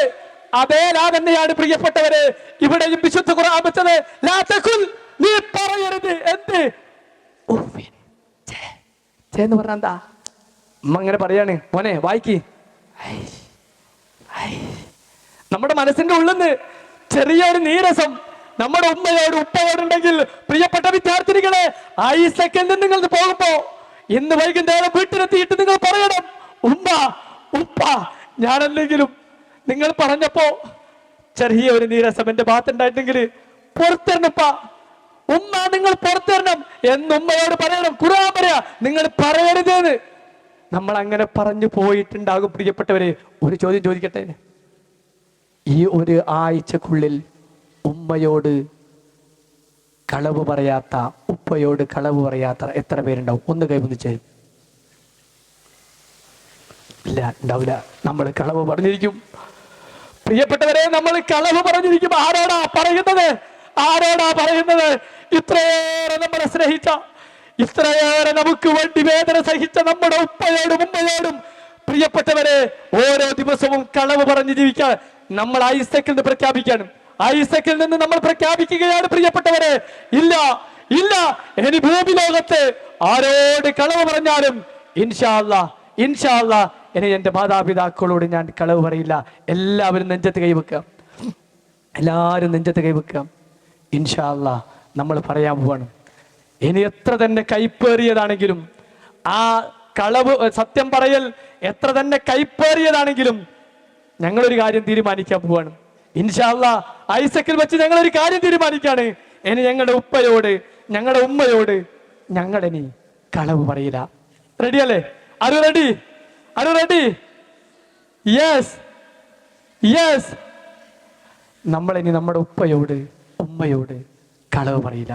Speaker 1: അതേ ലാ തന്നെയാണ് പ്രിയപ്പെട്ടവരെ ഇവിടെയും വിശുദ്ധ ഖുർആൻ വെച്ചത്. ലാ തഖുൽ, നീ പറയരുത്. എന്ത് എന്ന് പറഞ്ഞാ എന്താ? അമ്മ അങ്ങനെ പറയാണ്, മോനെ വായിക്ക്. നമ്മുടെ മനസ്സിന്റെ ഉള്ളിന്ന് ചെറിയൊരു നീരസം നമ്മുടെ ഉപ്പയോടുണ്ടെങ്കിൽ, പ്രിയപ്പെട്ട വിദ്യാർത്ഥിനികളെ, ഈ സെക്കൻഡിൽ നിങ്ങൾ പോകുമ്പോ ഇന്ന് വൈകുന്നേരം വീട്ടിലെത്തിയിട്ട് നിങ്ങൾ പറയണം, ഉപ്പ ഞാനെന്തെങ്കിലും നിങ്ങൾ പറഞ്ഞപ്പോ ചെറിയ ഒരു നീരസം എന്റെ ഭാഗത്തുണ്ടായിട്ടെങ്കിൽ പുറത്തിരണപ്പ, ഉമ്മ നിങ്ങൾ പുറത്തിരണം എന്ന് ഉമ്മയോട് പറയണം. ഖുർആൻ പറയാ, നിങ്ങൾ പറയരുതെന്ന്. നമ്മൾ അങ്ങനെ പറഞ്ഞു പോയിട്ടുണ്ടാകും. പ്രിയപ്പെട്ടവരെ, ഒരു ചോദ്യം ചോദിക്കട്ടെ, ഈ ഒരു ആഴ്ചക്കുള്ളിൽ ഉമ്മയോട് കളവ് പറയാത്ത, ഉപ്പയോട് കളവ് പറയാത്ത എത്ര പേരുണ്ടാവും? ഒന്ന് കൈവന്നിച്ചേ. ഇല്ല, ഉണ്ടാവില്ല. നമ്മൾ കളവ് പറഞ്ഞിരിക്കും. പ്രിയപ്പെട്ടവരെ, നമ്മൾ കളവ് പറഞ്ഞിരിക്കും. ആരോടാ പറയുന്നത്? ഇത്രയേറെ നമ്മളെ സ്നേഹിച്ച, ഇത്രയേറെ നമുക്ക് വേണ്ടി വേദന സഹിച്ച നമ്മുടെ ഉപ്പയോടും ഉമ്മയോടും പ്രിയപ്പെട്ടവരെ, ഓരോ ദിവസവും കളവ് പറഞ്ഞ് ജീവിക്കാൻ നമ്മൾ ഐസക്കിൽ നിന്ന് പ്രഖ്യാപിക്കാനും, ഐസക്കിൽ നിന്ന് നമ്മൾ പ്രഖ്യാപിക്കുകയാണ് പ്രിയപ്പെട്ടവരെ, ഇല്ല, ഇനി ഭൂമി ലോകത്ത് ആരോട് കളവ് പറഞ്ഞാലും ഇൻഷാ അല്ലാഹ് ഇനി എന്റെ മാതാപിതാക്കളോട് ഞാൻ കളവ് പറയില്ല. എല്ലാവരും നെഞ്ചത്ത് കൈവെക്കാം. ഇൻഷാ അല്ലാഹ് നമ്മൾ പറയാൻ പോവാണ്. ഇനി എത്ര തന്നെ കൈപ്പേറിയതാണെങ്കിലും, ആ കളവ് സത്യം പറയൽ എത്ര തന്നെ കൈപ്പേറിയതാണെങ്കിലും, ഞങ്ങളൊരു കാര്യം തീരുമാനിക്കാൻ പോവാണ്. ഇൻഷാ അല്ലാഹ് ഐസക്കിൽ വെച്ച് ഞങ്ങളൊരു കാര്യം തീരുമാനിക്കാണ്. ഇനി ഞങ്ങളുടെ ഉപ്പയോട്, ഞങ്ങളുടെ ഉമ്മയോട് ഞങ്ങളിനി കളവ് പറയില്ല. റെഡിയല്ലേ? ആര് റെഡി? യെസ്. യെസ്, നമ്മളിനി നമ്മുടെ ഉപ്പയോട് ഉമ്മയോട് കളവ് പറയില്ല.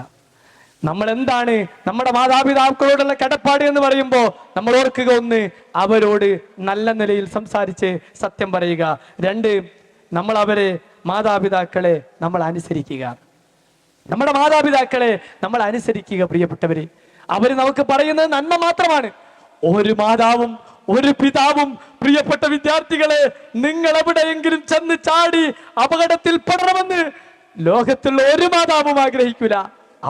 Speaker 1: നമ്മൾ എന്താണ് നമ്മുടെ മാതാപിതാക്കളോടുള്ള കടപ്പാട് എന്ന് പറയുമ്പോൾ നമ്മൾ ഓർക്കുക, ഒന്ന്, അവരോട് നല്ല നിലയിൽ സംസാരിച്ച് സത്യം പറയുക. രണ്ട്, നമ്മൾ അവരെ മാതാപിതാക്കളെ നമ്മൾ അനുസരിക്കുക. നമ്മുടെ മാതാപിതാക്കളെ നമ്മൾ അനുസരിക്കുക. പ്രിയപ്പെട്ടവര്, അവര് നമുക്ക് പറയുന്നത് നന്മ മാത്രമാണ്. ഒരു മാതാവും ഒരു പിതാവും, പ്രിയപ്പെട്ട വിദ്യാർത്ഥികളെ, നിങ്ങൾ എവിടെയെങ്കിലും ചെന്ന് ചാടി അപകടത്തിൽ പെടണമെന്ന് ലോകത്തുള്ള ഒരു മാതാവും ആഗ്രഹിക്കൂല.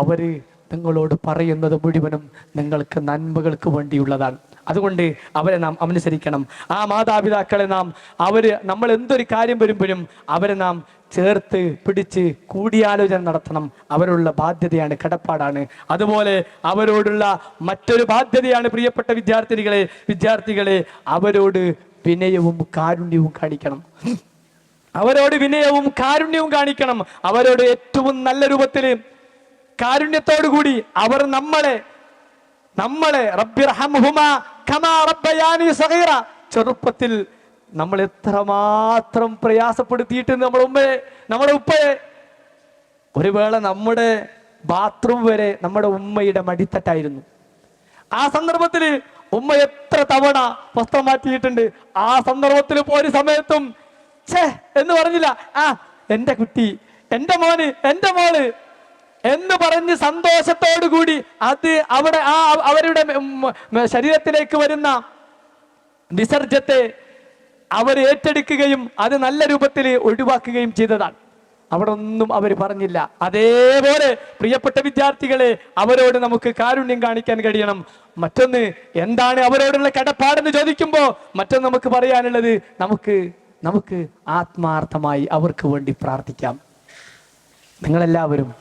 Speaker 1: അവര് നിങ്ങളോട് പറയുന്നത് മുഴുവനും നിങ്ങൾക്ക് നന്മകൾക്ക് വേണ്ടിയുള്ളതാണ്. അതുകൊണ്ട് അവരെ നാം അനുസരിക്കണം. ആ മാതാപിതാക്കളെ നമ്മൾ എന്തൊരു കാര്യം വരുമ്പോഴും അവരെ നാം ചേർത്ത് പിടിച്ച് കൂടിയാലോചന നടത്തണം. അവരുള്ള ബാധ്യതയാണ്, കടപ്പാടാണ്. അതുപോലെ അവരോടുള്ള മറ്റൊരു ബാധ്യതയാണ്, പ്രിയപ്പെട്ട വിദ്യാർത്ഥികളെ, അവരോട് വിനയവും കാരുണ്യവും കാണിക്കണം. അവരോട് വിനയവും കാരുണ്യവും കാണിക്കണം. അവരോട് ഏറ്റവും നല്ല രൂപത്തിൽ കാരുണ്യത്തോടു കൂടി അവർ നമ്മളെ റബ്ബിർഹംഹുമാ കമാ റബ്ബയാനി സഗീറ, ചെറുപ്പത്തിൽ നമ്മൾ എത്രമാത്രം പ്രയാസപ്പെടുത്തിയിട്ട് നമ്മുടെ ഉപ്പയെ, ഒരു വേള നമ്മുടെ ബാത്റൂം വരെ നമ്മുടെ ഉമ്മയുടെ മടിത്തട്ടായിരുന്നു. ആ സന്ദർഭത്തിൽ ഉമ്മ എത്ര തവണ വസ്ത്രം മാറ്റിയിട്ടുണ്ട്. ആ സന്ദർഭത്തിൽ ഒരു സമയത്തും ഛേ എന്ന് പറഞ്ഞില്ല. എന്റെ കുട്ടി, എന്റെ മോന്, എന്റെ മോള് എന്ന് പറഞ്ഞ് സന്തോഷത്തോടു കൂടി അവരുടെ ശരീരത്തിലേക്ക് വരുന്ന വിസർജ്യത്തെ അവർ ഏറ്റെടുക്കുകയും അത് നല്ല രൂപത്തിൽ ഒഴിവാക്കുകയും ചെയ്തതാണ്. അവിടെ ഒന്നും അവർ പറഞ്ഞില്ല. അതേപോലെ പ്രിയപ്പെട്ട വിദ്യാർത്ഥികളെ, അവരോട് നമുക്ക് കാരുണ്യം കാണിക്കാൻ കഴിയണം. മറ്റൊന്ന്, എന്താണ് അവരോടുള്ള കടപ്പാടെന്ന് ചോദിക്കുമ്പോൾ മറ്റൊന്ന് നമുക്ക് പറയാനുള്ളത്, നമുക്ക് ആത്മാർത്ഥമായി അവർക്ക് വേണ്ടി പ്രാർത്ഥിക്കാം. നിങ്ങളെല്ലാവരും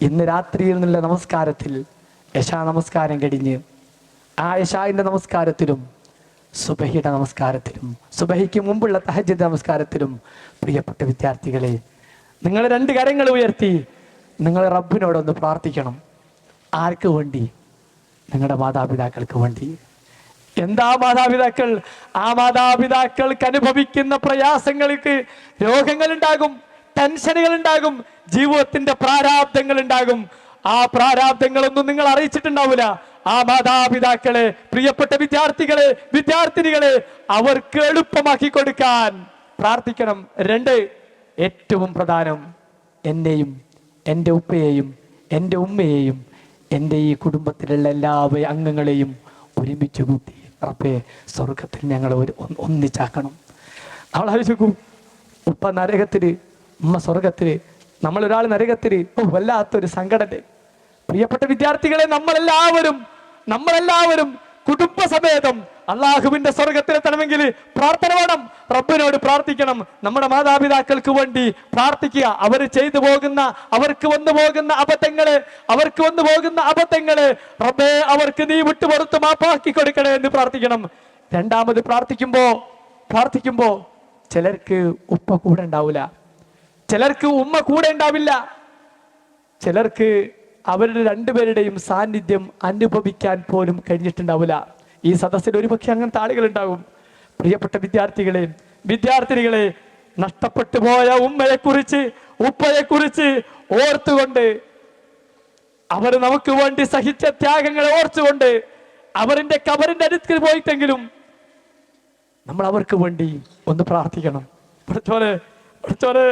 Speaker 1: ഇന്ന് രാത്രിയിൽ നിന്നുള്ള നമസ്കാരത്തിൽ, യശാ നമസ്കാരം കഴിഞ്ഞ് ആ യശാന്റെ നമസ്കാരത്തിലും സുബഹിയുടെ നമസ്കാരത്തിലും സുബഹിക്ക് മുമ്പുള്ള തഹജ്ജുദ് നമസ്കാരത്തിലും, പ്രിയപ്പെട്ട വിദ്യാർത്ഥികളെ, നിങ്ങൾ 2 കരങ്ങൾ ഉയർത്തി നിങ്ങൾ റബ്ബിനോടൊന്ന് പ്രാർത്ഥിക്കണം. ആർക്ക് വേണ്ടി? നിങ്ങളുടെ മാതാപിതാക്കൾക്ക് വേണ്ടി. എന്താ മാതാപിതാക്കൾ? ആ മാതാപിതാക്കൾക്ക് അനുഭവിക്കുന്ന പ്രയാസങ്ങൾക്ക് രോഗങ്ങൾ ഉണ്ടാകും, ടെൻഷനുകൾ ഉണ്ടാകും, ജീവിതത്തിന്റെ പ്രാരാബ്ദങ്ങൾ ഉണ്ടാകും. ആ പ്രാരാബ്ദങ്ങളൊന്നും നിങ്ങൾ അറിയിച്ചിട്ടുണ്ടാവില്ല. ആ മാതാപിതാക്കളെ, പ്രിയപ്പെട്ട വിദ്യാർത്ഥിനികളെ അവർക്ക് എളുപ്പമാക്കി കൊടുക്കാൻ പ്രാർത്ഥിക്കണം. 2, ഏറ്റവും പ്രധാനം, എന്നെയും എൻ്റെ ഉപ്പയെയും എൻ്റെ ഉമ്മയെയും എൻ്റെ ഈ കുടുംബത്തിലുള്ള എല്ലാ അംഗങ്ങളെയും ഒരുമിച്ച് കൂട്ടി റബ്ബേ സ്വർഗത്തിൽ ഞങ്ങൾ ഒന്നിച്ചാക്കണം. അവൾ ആലോചിക്കും, ഉപ്പ നരകത്തില്, ഉമ്മ സ്വർഗത്തില്, നമ്മളൊരാൾ നരകത്തില്. വല്ലാത്തൊരു സങ്കടത്തെ. പ്രിയപ്പെട്ട വിദ്യാർത്ഥികളെ, നമ്മളെല്ലാവരും കുടുംബസമേതം അള്ളാഹുവിന്റെ സ്വർഗത്തിലെത്തണമെങ്കിൽ പ്രാർത്ഥന വേണം. റബ്ബിനോട് പ്രാർത്ഥിക്കണം. നമ്മുടെ മാതാപിതാക്കൾക്ക് വേണ്ടി പ്രാർത്ഥിക്കുക. അവർക്ക് വന്നു പോകുന്ന അബദ്ധങ്ങള് റബ്ബേ അവർക്ക് നീ വിട്ടുപുറത്ത് മാപ്പാക്കി കൊടുക്കണേ എന്ന് പ്രാർത്ഥിക്കണം. രണ്ടാമത് പ്രാർത്ഥിക്കുമ്പോ ചിലർക്ക് ഉപ്പ കൂടെ ഉണ്ടാവില്ല, ചിലർക്ക് ഉമ്മ കൂടെ ഉണ്ടാവില്ല, ചിലർക്ക് അവരുടെ 2 പേരുടെയും സാന്നിധ്യം അനുഭവിക്കാൻ പോലും കഴിഞ്ഞിട്ടുണ്ടാവില്ല. ഈ സദസ്സിൽ ഒരുപക്ഷെ അങ്ങനത്തെ ആളുകൾ ഉണ്ടാകും. പ്രിയപ്പെട്ട വിദ്യാർത്ഥിനികളെ, നഷ്ടപ്പെട്ടു പോയ ഉപ്പയെക്കുറിച്ച് ഓർത്തുകൊണ്ട്, അവർ നമുക്ക് വേണ്ടി സഹിച്ച ത്യാഗങ്ങളെ ഓർത്തുകൊണ്ട്, അവരുടെ കബറിന്റെ അടുത്ത് പോയിട്ടെങ്കിലും നമ്മൾ അവർക്ക് വേണ്ടി ഒന്ന് പ്രാർത്ഥിക്കണം. പഠിച്ചോനെ,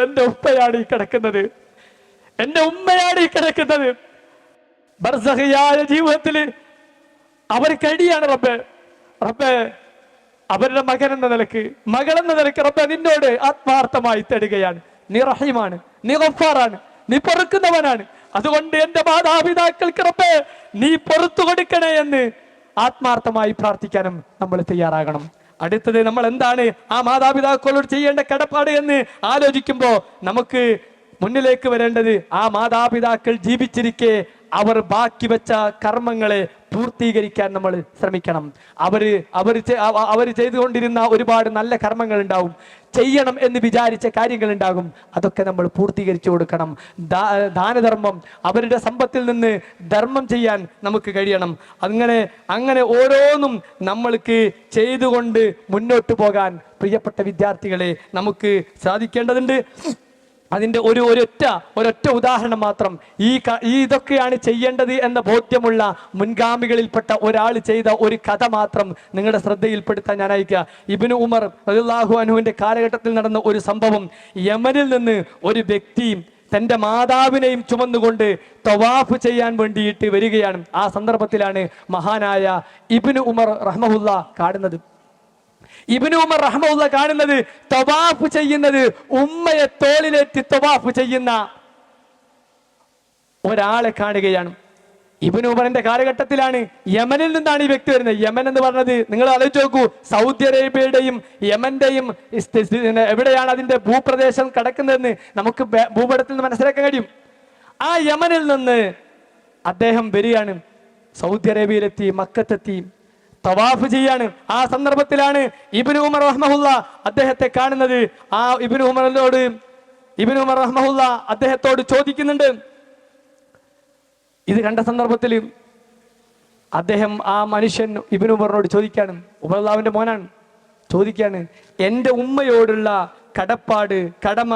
Speaker 1: എന്റെ ഉപ്പയാണ് ഈ കിടക്കുന്നത്, എന്റെ ഉമ്മയാണ് ഈ കിടക്കുന്നത്. ബർസഖിയായ ജീവിതത്തിൽ അവർ കഴിയാണ് റബ്ബേ അവരുടെ മകനെന്ന നിലക്ക്, മകളെന്ന നിലക്ക് റബ്ബേ നിന്നോട് ആത്മാർത്ഥമായി തേടുകയാണ്. നീ റഹീമാണ്, നീ ഗഫാറാണ്, നീ പൊറുക്കുന്നവനാണ്. അതുകൊണ്ട് എന്റെ മാതാപിതാക്കൾക്ക് റബ്ബേ നീ പൊറുത്തു കൊടുക്കണേ എന്ന് ആത്മാർത്ഥമായി പ്രാർത്ഥിക്കാനും നമ്മൾ തയ്യാറാകണം. അടുത്തത്, നമ്മൾ എന്താണ് ആ മാതാപിതാക്കളോട് ചെയ്യേണ്ട കടപ്പാട് എന്ന് ആലോചിക്കുമ്പോ നമുക്ക് മുന്നിലേക്ക് വരേണ്ടത്, ആ മാതാപിതാക്കൾ ജീവിച്ചിരിക്കെ അവർ ബാക്കി വെച്ച കർമ്മങ്ങളെ പൂർത്തീകരിക്കാൻ നമ്മൾ ശ്രമിക്കണം. അവർ ചെയ്തുകൊണ്ടിരുന്ന ഒരുപാട് നല്ല കർമ്മങ്ങൾ ഉണ്ടാവും, ചെയ്യണം എന്ന് വിചാരിച്ച കാര്യങ്ങൾ ഉണ്ടാകും. അതൊക്കെ നമ്മൾ പൂർത്തീകരിച്ചു കൊടുക്കണം. ദാനധർമ്മം, അവരുടെ സമ്പത്തിൽ നിന്ന് ധർമ്മം ചെയ്യാൻ നമുക്ക് കഴിയണം. അങ്ങനെ ഓരോന്നും നമ്മൾക്ക് ചെയ്തുകൊണ്ട് മുന്നോട്ട് പോകാൻ പ്രിയപ്പെട്ട വിദ്യാർത്ഥികളെ നമുക്ക് സാധിക്കേണ്ടതുണ്ട്. അതിൻ്റെ ഒരൊറ്റ ഉദാഹരണം മാത്രം, ഇതൊക്കെയാണ് ചെയ്യേണ്ടത് എന്ന ബോധ്യമുള്ള മുൻഗാമികളിൽപ്പെട്ട ഒരാൾ ചെയ്ത ഒരു കഥ മാത്രം നിങ്ങളുടെ ശ്രദ്ധയിൽപ്പെടുത്താൻ ഞാൻ അയക്കുക. ഇബ്നു ഉമർ റളിയല്ലാഹു അൻഹുവിന്റെ കാലഘട്ടത്തിൽ നടന്ന ഒരു സംഭവം. യമനിൽ നിന്ന് ഒരു വ്യക്തി തൻ്റെ മാതാവിനെയും ചുമന്നുകൊണ്ട് തവാഫ് ചെയ്യാൻ വേണ്ടിയിട്ട് വരികയാണ്. ആ സന്ദർഭത്തിലാണ് മഹാനായ ഇബ്നു ഉമർ റഹ്മഹുല്ല കാണുന്നത്. ഇബ്നു ഉമർ റഹ്മഹുല്ല കാണുന്നത് തവാഫ് ചെയ്യുന്നത്, ഉമ്മയെ തോളിലേറ്റി തവാഫ് ചെയ്യുന്ന ഒരാളെ കാണുകയാണ്. ഇബ്നു ഉമറിന്റെ കാലഘട്ടത്തിലാണ്. യമനിൽ നിന്നാണ് ഈ വ്യക്തി വരുന്നത്. യമൻ എന്ന് പറഞ്ഞത് നിങ്ങൾ ആലോചിച്ച് നോക്കൂ, സൗദി അറേബ്യയുടെയും യമന്റെയും എവിടെയാണ് അതിന്റെ ഭൂപ്രദേശം കിടക്കുന്നതെന്ന് നമുക്ക് ഭൂപടത്തിൽ നിന്ന് മനസ്സിലാക്കാൻ കഴിയും. ആ യമനിൽ നിന്ന് അദ്ദേഹം വരികയാണ്, സൗദി അറേബ്യയിലെത്തി, മക്കത്തെത്തി, തവാഫ് ചെയ്യാണ്. ആ സന്ദർഭത്തിലാണ് ഇബ്നു ഉമർ റഹ്മഹുല്ല അദ്ദേഹത്തെ കാണുന്നത്. ആ ഇബ്നു ഉമർ റഹ്മഹുല്ല അദ്ദേഹത്തോട് ചോദിക്കുന്നുണ്ട്. ഇത് കണ്ട സന്ദർഭത്തിൽ അദ്ദേഹം, ആ മനുഷ്യൻ ഇബ്നു ഉമറിനോട് ചോദിക്കാണ്, ഉമറുല്ലാവിന്റെ മോനാണ്, ചോദിക്കാണ്, എൻ്റെ ഉമ്മയോടുള്ള കടമ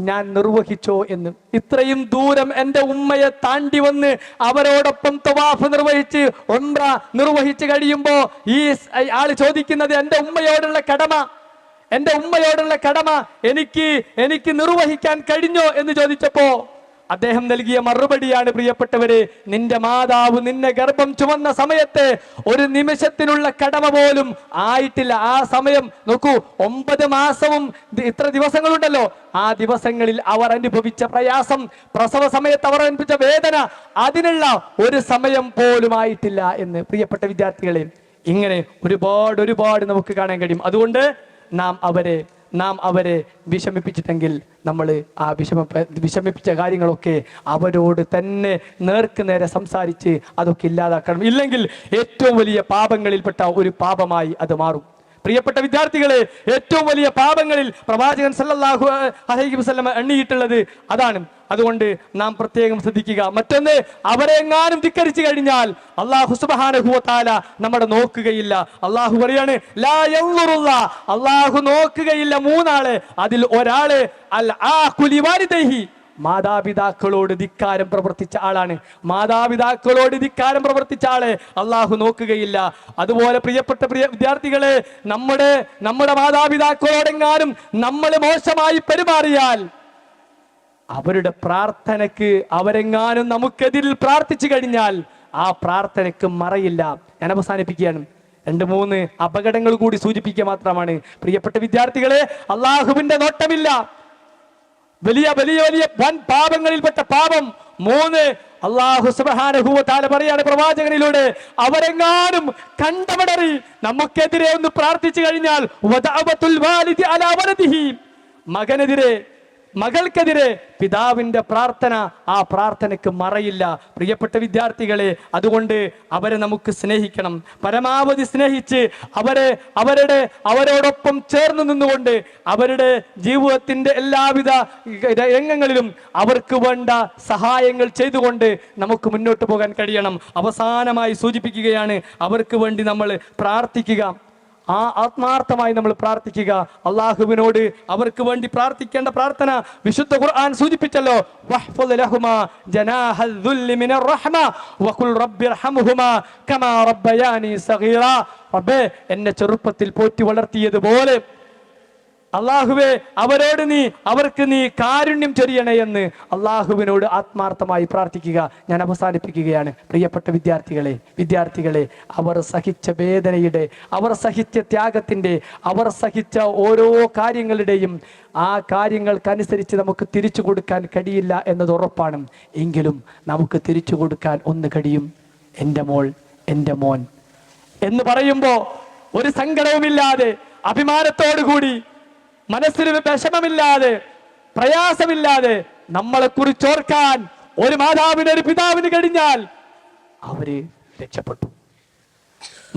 Speaker 1: ഞാൻ നിർവഹിച്ചോ എന്ന്. ഇത്രയും ദൂരം എൻ്റെ ഉമ്മയെ താണ്ടി വന്ന് അവരോടൊപ്പം തവാഫ് നിർവഹിച്ച് ഉംറ നിർവഹിച്ച് കഴിയുമ്പോ ഈ ആള് ചോദിക്കുന്നത്, എൻ്റെ ഉമ്മയോടുള്ള കടമ എനിക്ക് നിർവഹിക്കാൻ കഴിഞ്ഞോ എന്ന് ചോദിച്ചപ്പോ അദ്ദേഹം നൽകിയ മറുപടിയാണ്, പ്രിയപ്പെട്ടവരെ, നിന്റെ മാതാവ് നിന്നെ ഗർഭം ചുമന്ന സമയത്ത് ഒരു നിമിഷത്തിനുള്ള കടമ പോലും ആയിട്ടില്ല. ആ സമയം നോക്കൂ, 9 മാസവും ഇത്ര ദിവസങ്ങളുണ്ടല്ലോ, ആ ദിവസങ്ങളിൽ അവർ അനുഭവിച്ച പ്രയാസം, പ്രസവ സമയത്ത് അവർ അനുഭവിച്ച വേദന, അതിനുള്ള ഒരു സമയം പോലും ആയിട്ടില്ല എന്ന്. പ്രിയപ്പെട്ട വിദ്യാർത്ഥികളെ, ഇങ്ങനെ ഒരുപാട് നമുക്ക് കാണാൻ കഴിയും. അതുകൊണ്ട് നാം അവരെ വിഷമിപ്പിച്ചിട്ടെങ്കിൽ നമ്മൾ ആ വിഷമിപ്പിച്ച കാര്യങ്ങളൊക്കെ അവരോട് തന്നെ നേരെ സംസാരിച്ച് അതൊക്കെ ഇല്ലാതാക്കണം. ഇല്ലെങ്കിൽ ഏറ്റവും വലിയ പാപങ്ങളിൽപ്പെട്ട ഒരു പാപമായി അത് മാറും. പ്രിയപ്പെട്ട വിദ്യാർത്ഥികളെ, ഏറ്റവും വലിയ പാപങ്ങളിൽ പ്രവാചകൻ സല്ലല്ലാഹു അലൈഹി വസല്ലം എണ്ണിയിട്ടുള്ളത് അതാണ്. അതുകൊണ്ട് നാം പ്രത്യേകം ശ്രദ്ധിക്കുക. മറ്റൊന്ന്, അവരെങ്ങാനും ധിക്കരിച്ചു കഴിഞ്ഞാൽ അല്ലാഹു സുബ്ഹാനഹു വ തആല നമ്മുടെ നോക്കുകയില്ല. അല്ലാഹു പറയാണ്, ലാ യൻളുറുല്ലാഹ്, അല്ലാഹു നോക്കുകയില്ല 3 ആള്. അതിൽ ഒരാള് അൽ ആഖുലി വാലിദൈഹി, മാതാപിതാക്കളോട് ധിക്കാരം പ്രവർത്തിച്ച ആളാണ്. മാതാപിതാക്കളോട് ധിക്കാരം പ്രവർത്തിച്ച ആളെ അള്ളാഹു നോക്കുകയില്ല. അതുപോലെ പ്രിയപ്പെട്ട വിദ്യാർത്ഥികളെ, നമ്മുടെ മാതാപിതാക്കളോടെങ്ങാനും നമ്മൾ മോശമായി പെരുമാറിയാൽ അവരുടെ പ്രാർത്ഥനയ്ക്ക്, അവരെങ്ങാനും നമുക്കെതിരിൽ പ്രാർത്ഥിച്ചു കഴിഞ്ഞാൽ ആ പ്രാർത്ഥനയ്ക്ക് മറയില്ല. ഞാൻ അവസാനിപ്പിക്കുകയാണ്. 2-3 അപകടങ്ങൾ കൂടി സൂചിപ്പിക്കുക മാത്രമാണ്. പ്രിയപ്പെട്ട വിദ്യാർത്ഥികളെ, അള്ളാഹുവിന്റെ നോട്ടമില്ല. വലിയ വൻ പാപങ്ങളിൽപ്പെട്ട പാപം 3 അല്ലാഹു സുബ്ഹാനഹു വ തആല പറയാണ് പ്രവാചകനിലൂടെ, അവരെങ്ങാനും കണ്ടമടറി നമുക്കെതിരെ ഒന്ന് പ്രാർത്ഥിച്ചു കഴിഞ്ഞാൽ, വദഅവത്തുൽ വാലിദി അലാ വലദിഹി, മകൾക്കെതിരെ പിതാവിന്റെ പ്രാർത്ഥന, ആ പ്രാർത്ഥനയ്ക്ക് മറയില്ല. പ്രിയപ്പെട്ട വിദ്യാർത്ഥികളെ, അതുകൊണ്ട് അവരെ നമുക്ക് സ്നേഹിക്കണം. പരമാവധി സ്നേഹിച്ച് അവരോടൊപ്പം ചേർന്ന് നിന്നുകൊണ്ട് അവരുടെ ജീവിതത്തിന്റെ എല്ലാവിധ രംഗങ്ങളിലും അവർക്ക് വേണ്ട സഹായങ്ങൾ ചെയ്തുകൊണ്ട് നമുക്ക് മുന്നോട്ട് പോകാൻ കഴിയണം. അവസാനമായി സൂചിപ്പിക്കുകയാണ്, അവർക്ക് വേണ്ടി നമ്മൾ പ്രാർത്ഥിക്കുക. ആത്മാർത്ഥമായി നമ്മൾ പ്രാർത്ഥിക്കുക. അള്ളാഹുവിനോട് അവർക്ക് വേണ്ടി പ്രാർത്ഥിക്കേണ്ട പ്രാർത്ഥന വിശുദ്ധ ഖുർആൻ സൂചിപ്പിച്ചല്ലോ, വഹ്ഫദ് ലഹുമാ ജനാഹൽ ദുല്ലി മിനർ റഹ്മ വഖുൽ റബ്ബിർഹംഹുമാ കമാ റബ്ബയാനി സഗീറ. റബ്ബേ, എന്നെ ചെറുപ്പത്തിൽ പോറ്റി വളർത്തിയതുപോലെ അള്ളാഹുവേ അവർക്ക് നീ കാരുണ്യം ചൊരിയണേ എന്ന് അള്ളാഹുവിനോട് ആത്മാർത്ഥമായി പ്രാർത്ഥിക്കുക. ഞാൻ അവസാനിപ്പിക്കുകയാണ്. പ്രിയപ്പെട്ട വിദ്യാർത്ഥികളെ, അവർ സഹിച്ച വേദനയുടെ, അവർ സഹിച്ച ത്യാഗത്തിന്റെ, അവർ സഹിച്ച ഓരോ കാര്യങ്ങളുടെയും ആ കാര്യങ്ങൾക്കനുസരിച്ച് നമുക്ക് തിരിച്ചു കൊടുക്കാൻ കഴിയില്ല എന്നത് ഉറപ്പാണ്. എങ്കിലും നമുക്ക് തിരിച്ചു കൊടുക്കാൻ ഒന്ന് കഴിയും. എൻ്റെ മോൾ, എൻ്റെ മോൻ എന്ന് പറയുമ്പോ ഒരു സങ്കടവുമില്ലാതെ, അഭിമാനത്തോടു കൂടി, മനസ്സിന് വിഷമമില്ലാതെ, പ്രയാസമില്ലാതെ നമ്മളെ കുറിച്ച് ഓർക്കാൻ ഒരു മാതാവിന്, ഒരു പിതാവിന് കഴിഞ്ഞാൽ അവര് രക്ഷപ്പെട്ടു.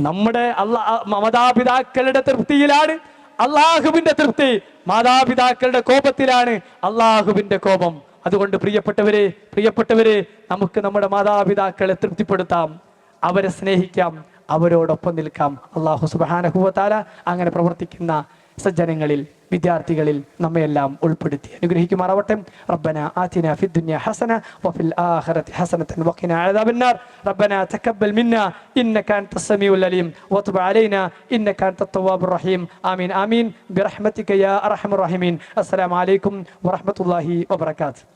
Speaker 1: നമ്മുടെ മാതാപിതാക്കളുടെ തൃപ്തിയിലാണ് അള്ളാഹുവിന്റെ തൃപ്തി, മാതാപിതാക്കളുടെ കോപത്തിലാണ് അള്ളാഹുവിന്റെ കോപം. അതുകൊണ്ട് പ്രിയപ്പെട്ടവരെ നമുക്ക് നമ്മുടെ മാതാപിതാക്കളെ തൃപ്തിപ്പെടുത്താം, അവരെ സ്നേഹിക്കാം, അവരോടൊപ്പം നിൽക്കാം. അള്ളാഹു സുബ്ഹാനഹു വ തആല അങ്ങനെ പ്രവർത്തിക്കുന്ന സജ്ജനങ്ങളിൽ, വിദ്യാർത്ഥികളിൽ നമ്മയെല്ലാം ഉൾപ്പെടുത്തി അനുഗ്രഹിക്കുമാറാവട്ടെ. റബ്ബനാ ആതിനാ ഫിദ്ദുനിയ ഹസന വഫിൽ ആഖിറതി ഹസനതൻ വഖിനാ അദാബന്നാർ. റബ്ബനാ തഖബ്ബൽ മിന്നാ ഇന്നക അൻതസ് സമീഉൽ അലീം വതുബ് അലൈനാ ഇന്നക അൻതത് തവ്വാബുർ റഹീം. ആമീൻ ആമീൻ ബിറഹ്മതിക യാ അർഹമർ റഹീമീൻ. അസ്സലാമു അലൈക്കും വറഹ്മത്തുള്ളാഹി വബറകാതുഹു.